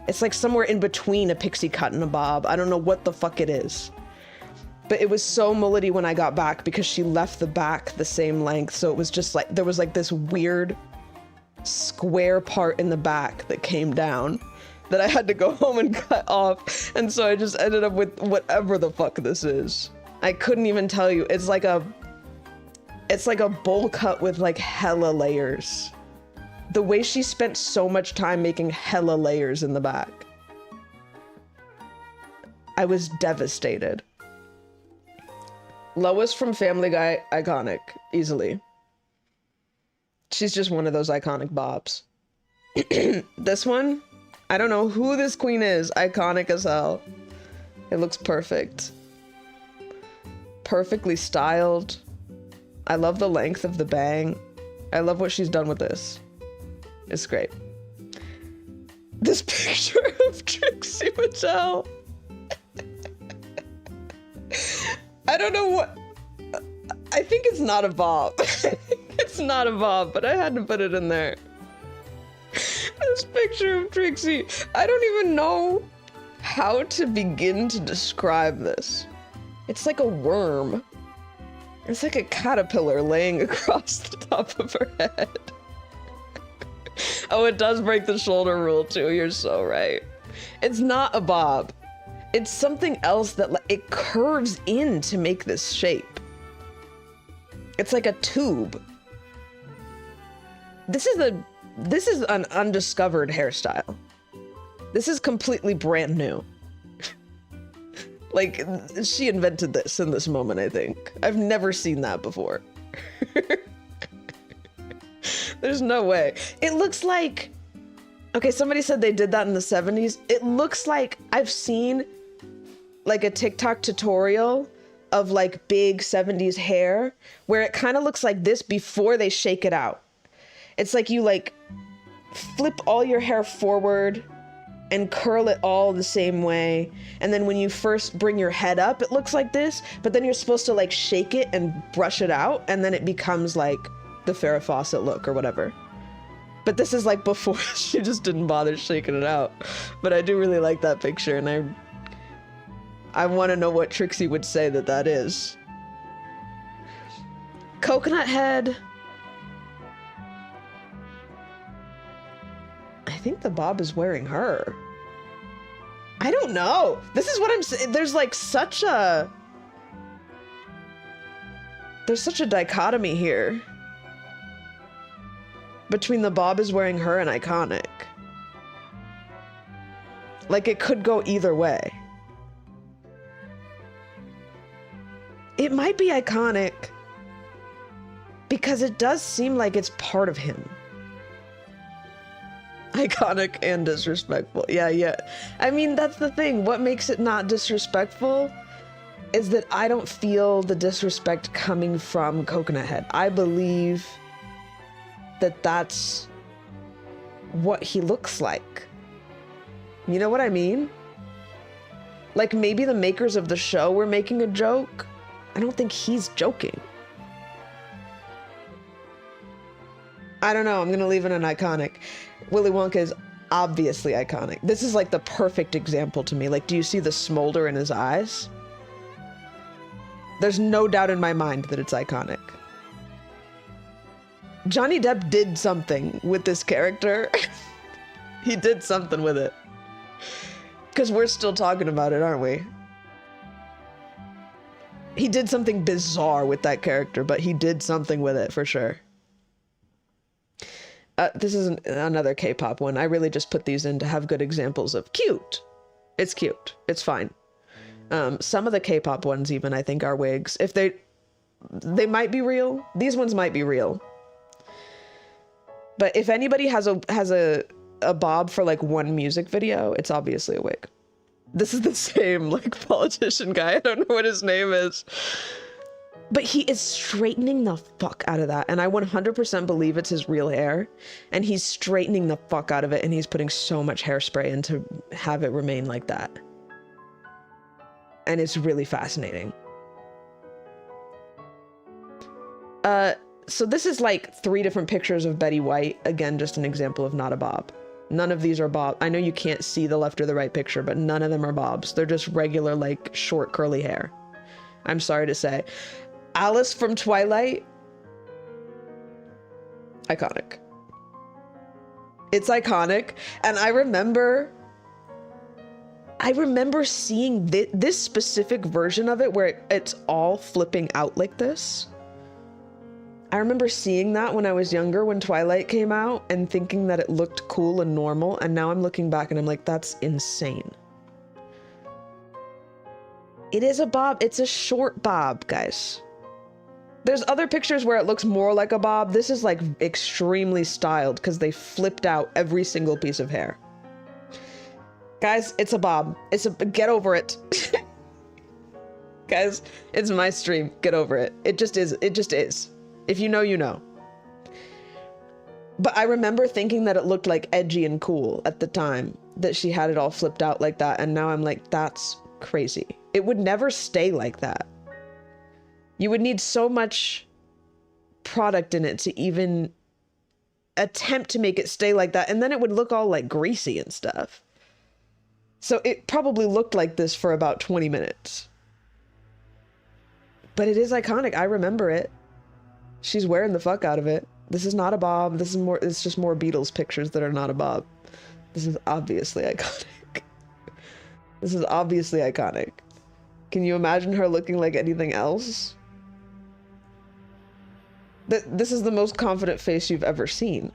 [SPEAKER 1] it's like somewhere in between a pixie cut and a bob. I don't know what the fuck it is. But it was so mullety when I got back because she left the back the same length. So it was just like, there was like this weird square part in the back that came down that I had to go home and cut off. And so I just ended up with whatever the fuck this is. I couldn't even tell you. It's like a bowl cut with like hella layers. The way she spent so much time making hella layers in the back. I was devastated. Lois from Family Guy, iconic, easily. She's just one of those iconic bobs. This one, I don't know who this queen is, iconic as hell. It looks perfect. Perfectly styled. I love the length of the bang. I love what she's done with this. It's great. This picture of Trixie Mattel. I don't know what... I think it's not a bob. It's not a bob, but I had to put it in there. This picture of Trixie. I don't even know how to begin to describe this. It's like a worm. It's like a caterpillar laying across the top of her head. Oh, it does break the shoulder rule too. You're so right. It's not a bob. It's something else that it curves in to make this shape. It's like a tube. This is an undiscovered hairstyle. This is completely brand new. Like, she invented this in this moment, I think. I've never seen that before. There's no way. It looks like... Okay, somebody said they did that in the 70s. It looks like I've seen like a TikTok tutorial of like big 70s hair where it kind of looks like this before they shake it out. It's like you like flip all your hair forward and curl it all the same way. And then when you first bring your head up, it looks like this, but then you're supposed to like shake it and brush it out. And then it becomes like the Farrah Fawcett look or whatever. But this is like before she just didn't bother shaking it out. But I do really like that picture, and I want to know what Trixie would say that is. Coconut head. I think the bob is wearing her. I don't know. This is what I'm saying. There's like such a... There's such a dichotomy here between the bob is wearing her and iconic. Like, it could go either way. It might be iconic because it does seem like it's part of him. Iconic and disrespectful. Yeah. I mean, that's the thing. What makes it not disrespectful is that I don't feel the disrespect coming from Coconut Head. I believe that that's what he looks like. You know what I mean? Like, maybe the makers of the show were making a joke. I don't think he's joking. I don't know. I'm gonna leave it an iconic. Willy Wonka is obviously iconic. This is like the perfect example to me. Like, do you see the smolder in his eyes? There's no doubt in my mind that it's iconic. Johnny Depp did something with this character. He did something with it. Because we're still talking about it, aren't we? He did something bizarre with that character, but he did something with it for sure. This is another K-pop one. I really just put these in to have good examples of cute. It's cute. It's fine. Some of the K-pop ones even, I think, are wigs. If they might be real. These ones might be real. But if anybody has a bob for like one music video, it's obviously a wig. This is the same like politician guy. I don't know what his name is. But he is straightening the fuck out of that. And I 100% believe it's his real hair. And he's straightening the fuck out of it. And he's putting so much hairspray in to have it remain like that. And it's really fascinating. So this is like 3 different pictures of Betty White. Again, just an example of not a bob. None of these are bob. I know you can't see the left or the right picture, but none of them are bobs. They're just regular, like, short curly hair. I'm sorry to say. Alice from Twilight. Iconic. It's iconic. And I remember seeing this specific version of it where it's all flipping out like this. I remember seeing that when I was younger, when Twilight came out, and thinking that it looked cool and normal, and now I'm looking back and I'm like, that's insane. It is a bob. It's a short bob, guys. There's other pictures where it looks more like a bob. This is like extremely styled because they flipped out every single piece of hair. Guys, it's a bob. Get over it. Guys, it's my stream. Get over it. It just is. It just is. If you know, you know. But I remember thinking that it looked like edgy and cool at the time, that she had it all flipped out like that. And now I'm like, that's crazy. It would never stay like that. You would need so much product in it to even attempt to make it stay like that. And then it would look all like greasy and stuff. So it probably looked like this for about 20 minutes. But it is iconic. I remember it. She's wearing the fuck out of it. This is not a bob. This is more, it's just more Beatles pictures that are not a bob. This is obviously iconic. This is obviously iconic. Can you imagine her looking like anything else? This is the most confident face you've ever seen.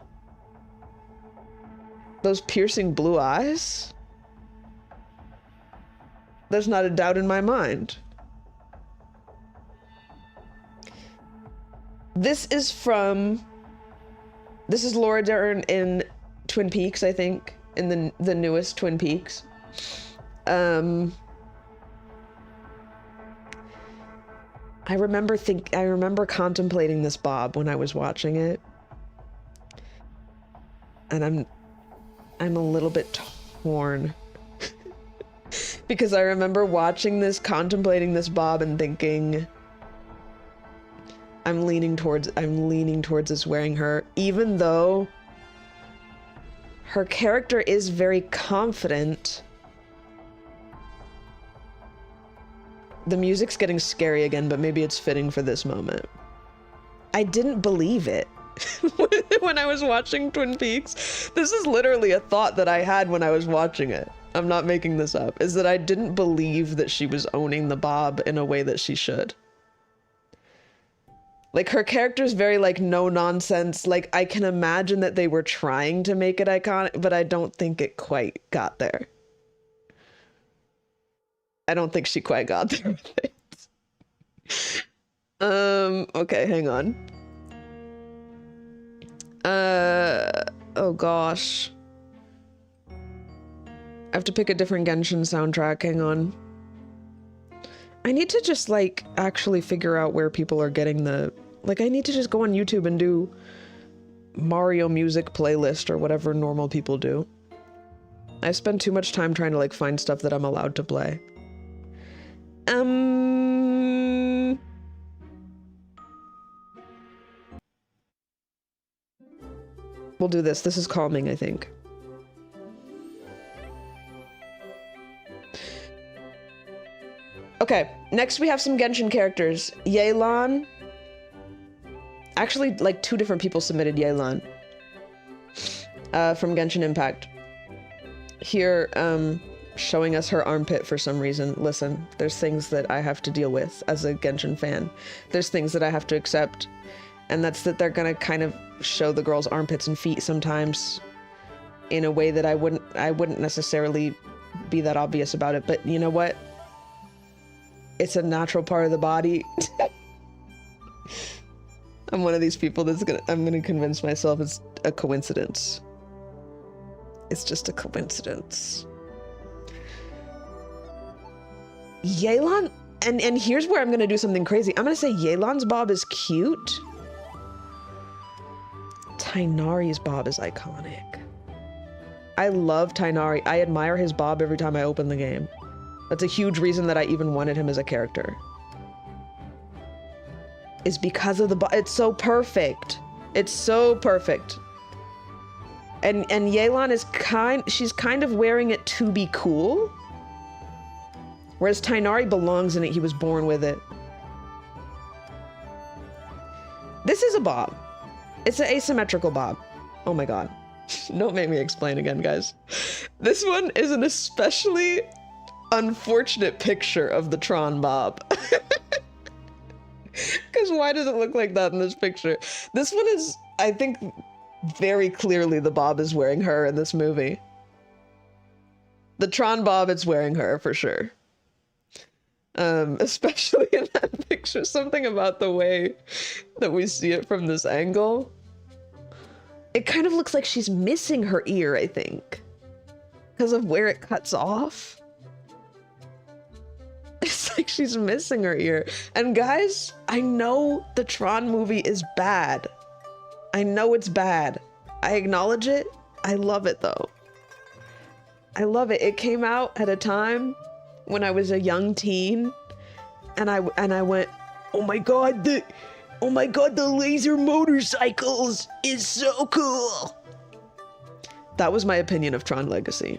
[SPEAKER 1] Those piercing blue eyes? There's not a doubt in my mind. This is Laura Dern in Twin Peaks, I think, in the newest Twin Peaks. I remember contemplating this bob when I was watching it. And I'm a little bit torn. Because I remember watching this, contemplating this bob and thinking, I'm leaning towards us wearing her, even though her character is very confident. The music's getting scary again, but maybe it's fitting for this moment. I didn't believe it when I was watching Twin Peaks. This is literally a thought that I had when I was watching it. I'm not making this up, is that I didn't believe that she was owning the bob in a way that she should. Like, her character's very, like, no nonsense. Like, I can imagine that they were trying to make it iconic, but I don't think it quite got there. I don't think she quite got there with it. Okay, hang on. Oh gosh. I have to pick a different Genshin soundtrack, hang on. I need to just, like, actually figure out where people are getting the... Like, I need to just go on YouTube and do Mario music playlist or whatever normal people do. I spend too much time trying to, like, find stuff that I'm allowed to play. We'll do this. This is calming, I think. Okay, next we have some Genshin characters. Yelan. Actually, like, 2 different people submitted Yelan. From Genshin Impact. Here, showing us her armpit for some reason. Listen, there's things that I have to deal with as a Genshin fan. There's things that I have to accept. And that's that they're gonna kind of show the girl's armpits and feet sometimes in a way that I wouldn't necessarily be that obvious about it. But you know what? It's a natural part of the body. I'm one of these people that's I'm gonna convince myself it's a coincidence. It's just a coincidence. Yelan, and here's where I'm gonna do something crazy. I'm gonna say Yelan's bob is cute. Tighnari's bob is iconic. I love Tighnari. I admire his bob every time I open the game. That's a huge reason that I even wanted him as a character. Is because of the bob. It's so perfect. It's so perfect. And Yelan is she's kind of wearing it to be cool. Whereas Tighnari belongs in it. He was born with it. This is a bob. It's an asymmetrical bob. Oh my god. Don't make me explain again, guys. This one is an especially unfortunate picture of the Tron bob. Because why does it look like that in this picture? This one is, I think, very clearly the bob is wearing her in this movie. The Tron bob, it's wearing her for sure. Especially in that picture. Something about the way that we see it from this angle. It kind of looks like she's missing her ear, I think. Because of where it cuts off. It's like she's missing her ear. And guys, I know the Tron movie is bad. I know it's bad. I acknowledge it. I love it though. I love it. It came out at a time when I was a young teen, and I went, oh my god, the laser motorcycles is so cool. That was my opinion of Tron Legacy.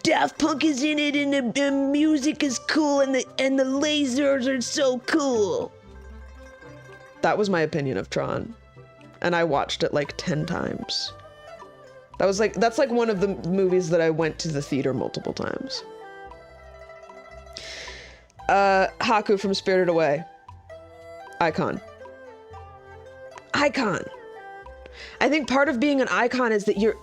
[SPEAKER 1] Daft Punk is in it, and the music is cool, and the lasers are so cool. That was my opinion of Tron, and I watched it like 10 times. That's like one of the movies that I went to the theater multiple times. Haku from Spirited Away. Icon. Icon. I think part of being an icon is that your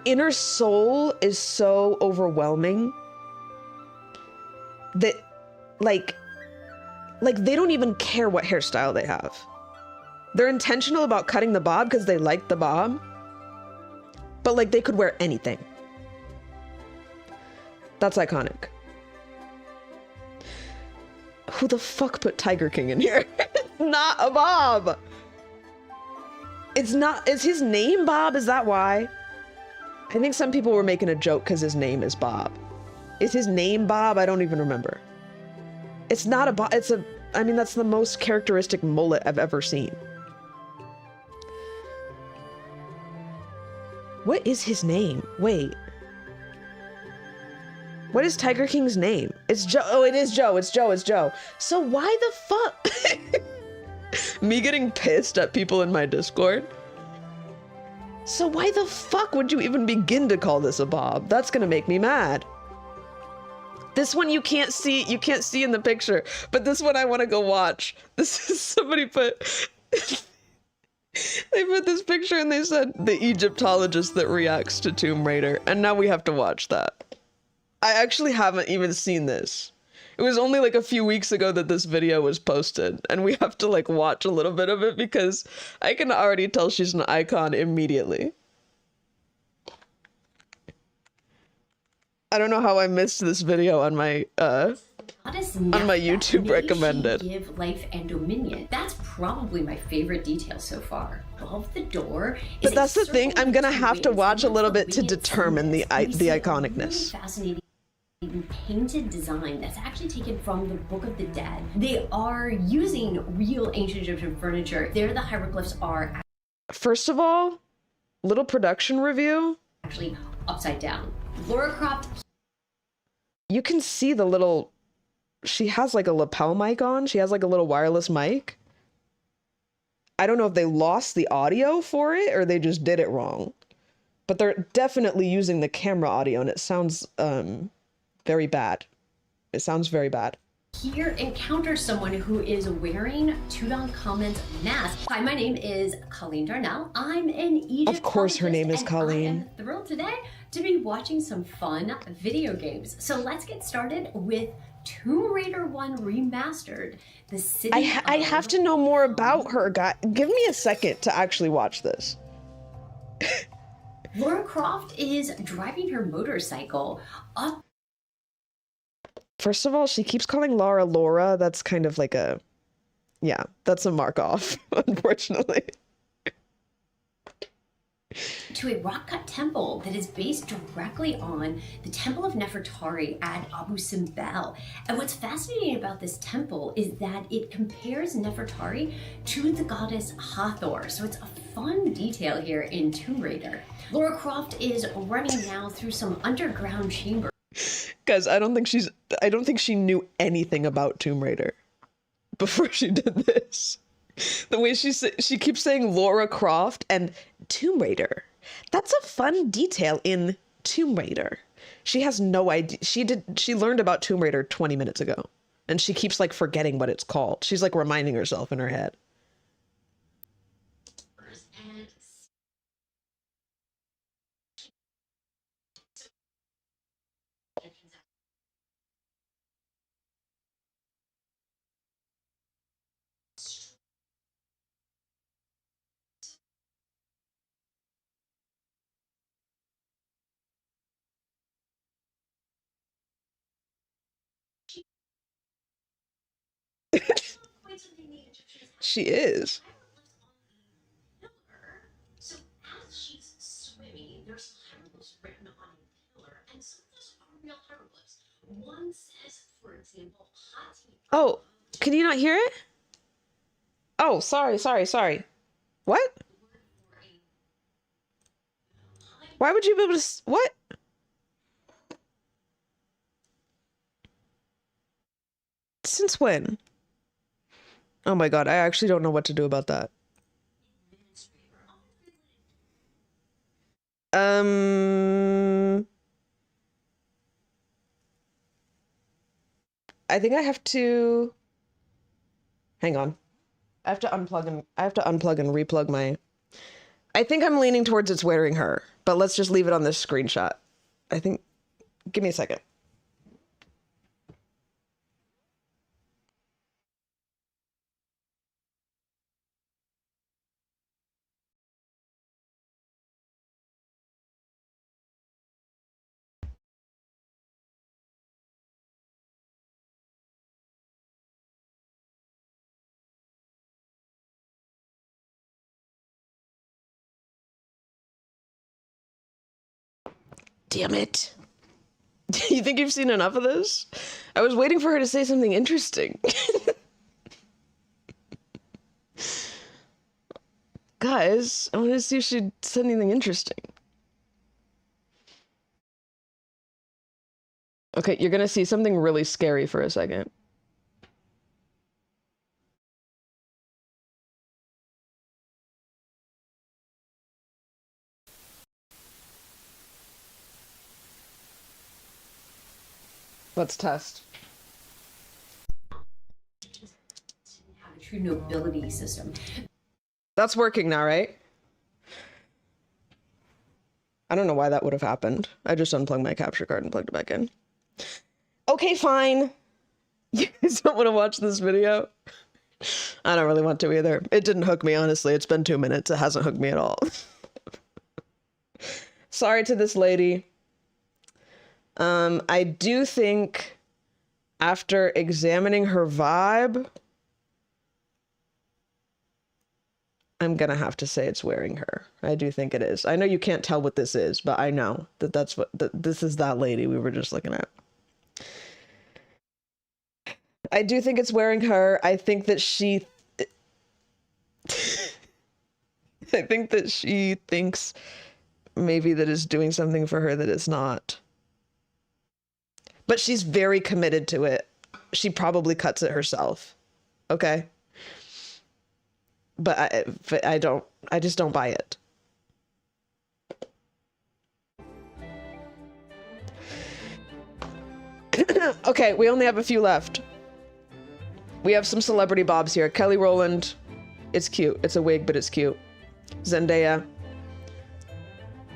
[SPEAKER 1] inner soul is so overwhelming that like they don't even care what hairstyle they have. They're intentional about cutting the bob because they like the bob, but like they could wear anything. That's iconic. Who the fuck put Tiger King in here? It's not a bob. It's not. Is his name Bob? Is that why? I think some people were making a joke because his name is Bob. Is his name Bob? I don't even remember. It's not a bob. It's a. I mean, that's the most characteristic mullet I've ever seen. What is his name? Wait. What is Tiger King's name? It's Joe. Oh, it is Joe. It's Joe. It's Joe. So why the fuck? Me getting pissed at people in my Discord. So why the fuck would you even begin to call this a bob? That's gonna make me mad. This one you can't see in the picture, but this one I want to go watch. This is somebody put. They put this picture and they said the Egyptologist that reacts to Tomb Raider, and now we have to watch that. I actually haven't even seen this. It was only like a few weeks ago that this video was posted, and we have to like watch a little bit of it because I can already tell she's an icon immediately. I don't know how I missed this video on my YouTube recommended.
[SPEAKER 2] Give life and dominion. That's probably my favorite detail so far. Above the door.
[SPEAKER 1] But that's the thing. I'm gonna have to watch a little bit to determine the iconicness.
[SPEAKER 2] Fascinating painted design that's actually taken from the Book of the Dead. They are using real ancient Egyptian furniture. There, the hieroglyphs are.
[SPEAKER 1] First of all, little production review.
[SPEAKER 2] Actually, upside down. Lara Croft.
[SPEAKER 1] You can see the little. She has like a lapel mic on. She has like a little wireless mic. I don't know if they lost the audio for it or they just did it wrong. But they're definitely using the camera audio and it sounds very bad. It sounds very bad.
[SPEAKER 2] Here encounters someone who is wearing Tutankhamun's mask. Hi, my name is Colleen Darnell. I'm an Egyptologist.
[SPEAKER 1] Of course her name is Colleen.
[SPEAKER 2] I am thrilled today to be watching some fun video games. So let's get started with Tomb Raider 1 Remastered. The city
[SPEAKER 1] I have to know more about her, guy. Give me a second to actually watch this.
[SPEAKER 2] Lara Croft is driving her motorcycle up.
[SPEAKER 1] First of all, she keeps calling Lara Laura. That's kind of like a, yeah, that's a mark off, unfortunately.
[SPEAKER 2] To a rock-cut temple that is based directly on the Temple of Nefertari at Abu Simbel. And what's fascinating about this temple is that it compares Nefertari to the goddess Hathor. So it's a fun detail here in Tomb Raider. Lara Croft is running now through some underground chambers.
[SPEAKER 1] Guys, I don't think she knew anything about Tomb Raider before she did this. The way she keeps saying Lara Croft and Tomb Raider. That's a fun detail in Tomb Raider. She has no idea. She learned about Tomb Raider 20 minutes ago. And she keeps like forgetting what it's called. She's like reminding herself in her head. She is.
[SPEAKER 2] there's hieroglyphs written on a pillar, and some of those are real hieroglyphs. One says, for example, Hati.
[SPEAKER 1] Oh, can you not hear it? Oh, sorry. What? Why would you be able to... What? Since when? Oh my god, I actually don't know what to do about that. I think I have to... Hang on. I have to unplug and replug my... I think I'm leaning towards it's wearing her, but let's just leave it on this screenshot. I think... Give me a second. Damn it. You think you've seen enough of this? I was waiting for her to say something interesting. Guys, I want to see if she said anything interesting. Okay, you're gonna see something really scary for a second. Let's test.
[SPEAKER 2] Have a true nobility system.
[SPEAKER 1] That's working now, right? I don't know why that would have happened. I just unplugged my capture card and plugged it back in. Okay, fine. You guys don't want to watch this video? I don't really want to either. It didn't hook me, honestly. It's been 2 minutes. It hasn't hooked me at all. Sorry to this lady. I do think after examining her vibe, I'm gonna have to say it's wearing her. I do think it is. I know you can't tell what this is, but I know that that's what this is, that lady we were just looking at. I do think it's wearing her. I think that she I think that she thinks maybe that is doing something for her that it's not. But she's very committed to it. She probably cuts it herself. Okay? But I just don't buy it. Okay, we only have a few left. We have some celebrity bobs here. Kelly Rowland. It's cute. It's a wig, but it's cute. Zendaya.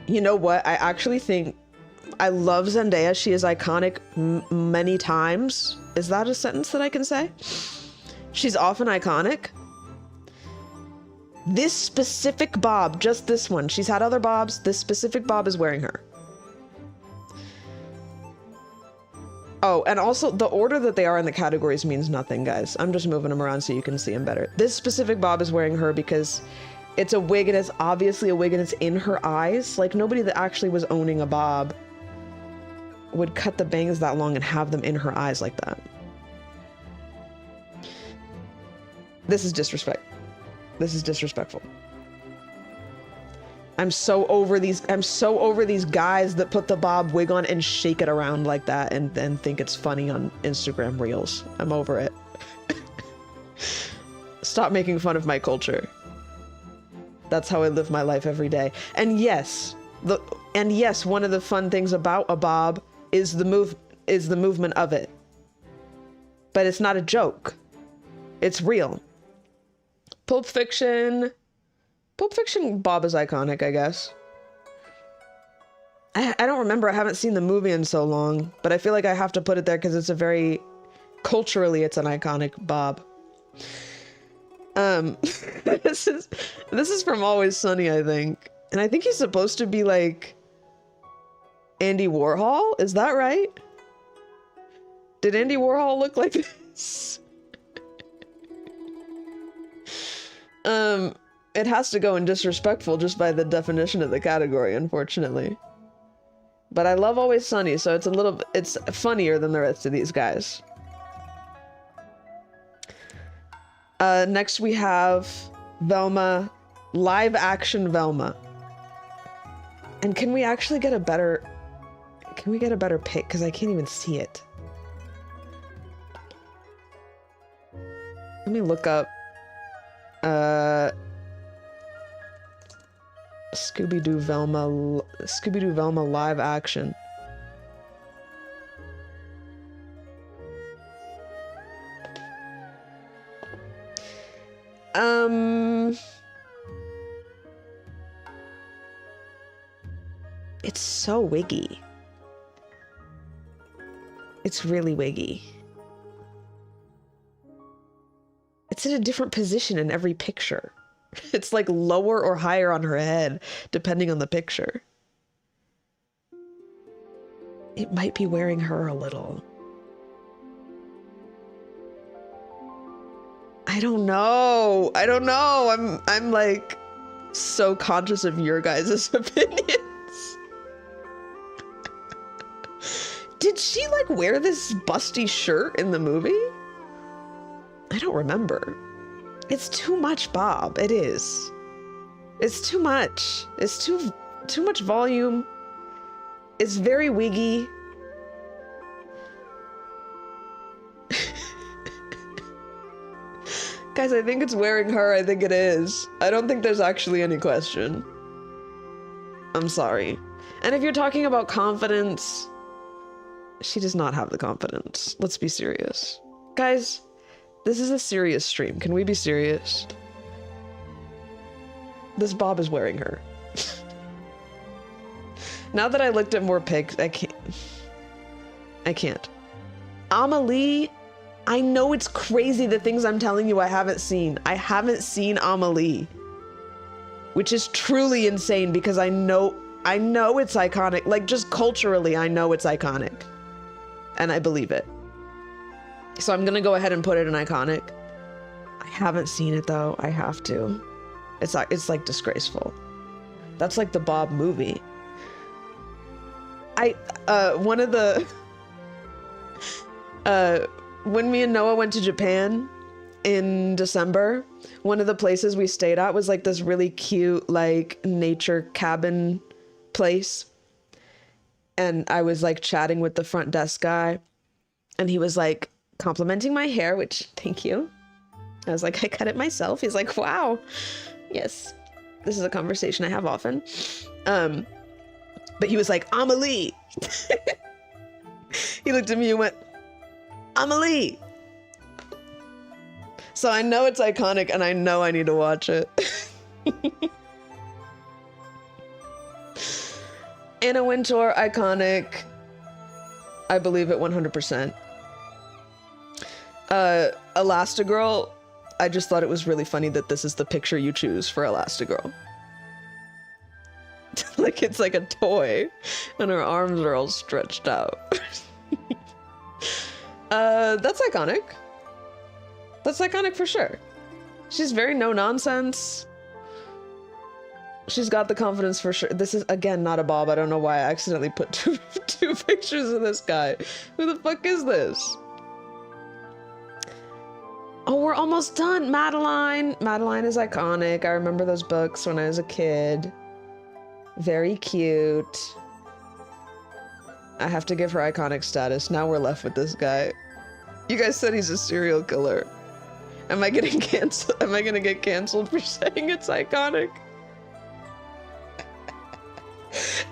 [SPEAKER 1] You know what? I actually think I love Zendaya. She is iconic many times. Is that a sentence that I can say? She's often iconic. This specific bob, just this one. She's had other bobs. This specific bob is wearing her. Oh, and also the order that they are in the categories means nothing, guys. I'm just moving them around so you can see them better. This specific bob is wearing her because it's a wig and it's obviously a wig and it's in her eyes. Like, nobody that actually was owning a bob would cut the bangs that long and have them in her eyes like that. This is disrespect. This is disrespectful. I'm so over these guys that put the bob wig on and shake it around like that and then think it's funny on Instagram Reels. I'm over it. Stop making fun of my culture. That's how I live my life every day. And yes, one of the fun things about a bob is the movement of it. But it's not a joke. It's real. Pulp Fiction bob is iconic, I guess. I don't remember. I haven't seen the movie in so long, but I feel like I have to put it there because it's a very culturally it's an iconic bob. This is from Always Sunny, I think. And I think he's supposed to be like Andy Warhol? Is that right? Did Andy Warhol look like this? it has to go in disrespectful just by the definition of the category, unfortunately. But I love Always Sunny, so it's funnier than the rest of these guys. Next we have Velma, live action Velma. And can we actually get a better pic? Because I can't even see it. Let me look up Scooby-Doo Velma live action. It's so wiggy. It's really wiggy. It's in a different position in every picture. It's like lower or higher on her head, depending on the picture. It might be wearing her a little. I don't know. I'm like so conscious of your guys' opinions. Did she like wear this busty shirt in the movie? I don't remember. It's too much, Bob. It is. It's too much. It's too much volume. It's very wiggy. Guys, I think it's wearing her. I think it is. I don't think there's actually any question. I'm sorry. And if you're talking about confidence, she does not have the confidence. Let's be serious. Guys, this is a serious stream. Can we be serious? This Bob is wearing her. Now that I looked at more pics, I can't. Amelie, I know it's crazy the things I'm telling you I haven't seen. I haven't seen Amelie. Which is truly insane because I know it's iconic. Like, just culturally, I know it's iconic. And I believe it. So I'm gonna go ahead and put it in iconic. I haven't seen it though. I have to. It's like disgraceful. That's like the Bob movie. One of the when me and Noah went to Japan in December, one of the places we stayed at was like this really cute like nature cabin place. And I was like chatting with the front desk guy, and he was like complimenting my hair, which, thank you. I was like, I cut it myself. He's like, wow. Yes. This is a conversation I have often. But he was like, Amelie. He looked at me and went, Amelie. So I know it's iconic and I know I need to watch it. Anna Wintour, iconic. I believe it 100%. Elastigirl, I just thought it was really funny that this is the picture you choose for Elastigirl. Like it's like a toy and her arms are all stretched out. That's iconic. That's iconic for sure. She's very no nonsense. She's got the confidence for sure. This is, again, not a Bob. I don't know why I accidentally put two pictures of this guy. Who the fuck is this? Oh, we're almost done. Madeline. Madeline is iconic. I remember those books when I was a kid. Very cute. I have to give her iconic status. Now we're left with this guy. You guys said he's a serial killer. Am I getting canceled? Am I gonna get canceled for saying it's iconic?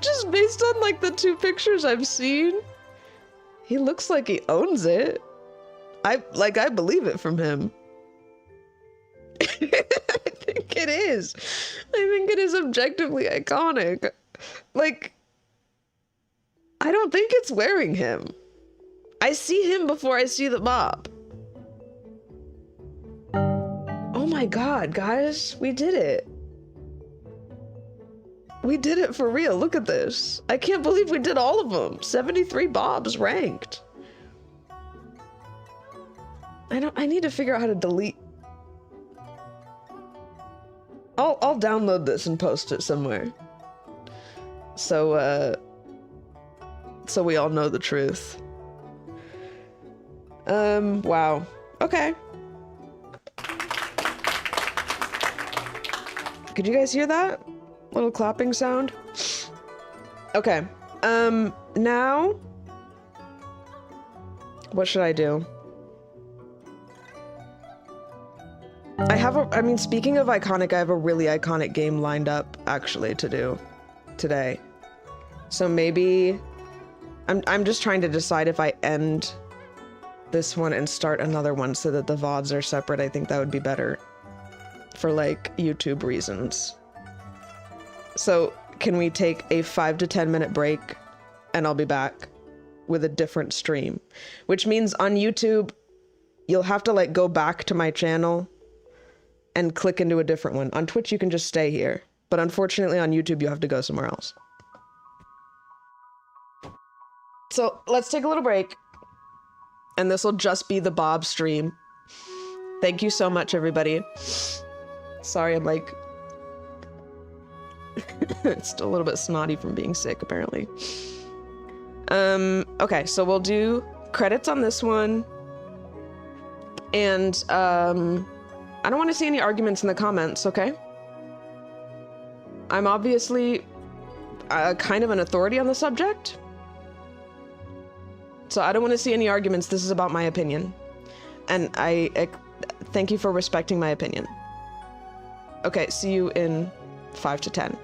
[SPEAKER 1] Just based on like the two pictures I've seen, he looks like he owns it. I believe it from him. I think it is. I think it is objectively iconic. Like, I don't think it's wearing him. I see him before I see the Bob. Oh my god, guys, we did it. We did it for real. Look at this. I can't believe we did all of them. 73 Bobs ranked. I need to figure out how to delete. I'll download this and post it somewhere. So we all know the truth. Wow. Okay. Could you guys hear that? Little clapping sound? Okay. Now what should I do? I mean, speaking of iconic, I have a really iconic game lined up, actually, to do today. So maybe... I'm just trying to decide if I end this one and start another one so that the VODs are separate. I think that would be better for, like, YouTube reasons. So, can we take a 5 to 10 minute break and I'll be back with a different stream? Which means on YouTube, you'll have to, like, go back to my channel and click into a different one. On Twitch, you can just stay here. But unfortunately, on YouTube, you have to go somewhere else. So, let's take a little break. And this will just be the Bob stream. Thank you so much, everybody. Sorry, I'm like... still a little bit snotty from being sick, apparently. Okay, so we'll do credits on this one. And, I don't want to see any arguments in the comments, okay? I'm obviously kind of an authority on the subject. So I don't want to see any arguments. This is about my opinion. And I thank you for respecting my opinion. Okay, see you in 5 to 10.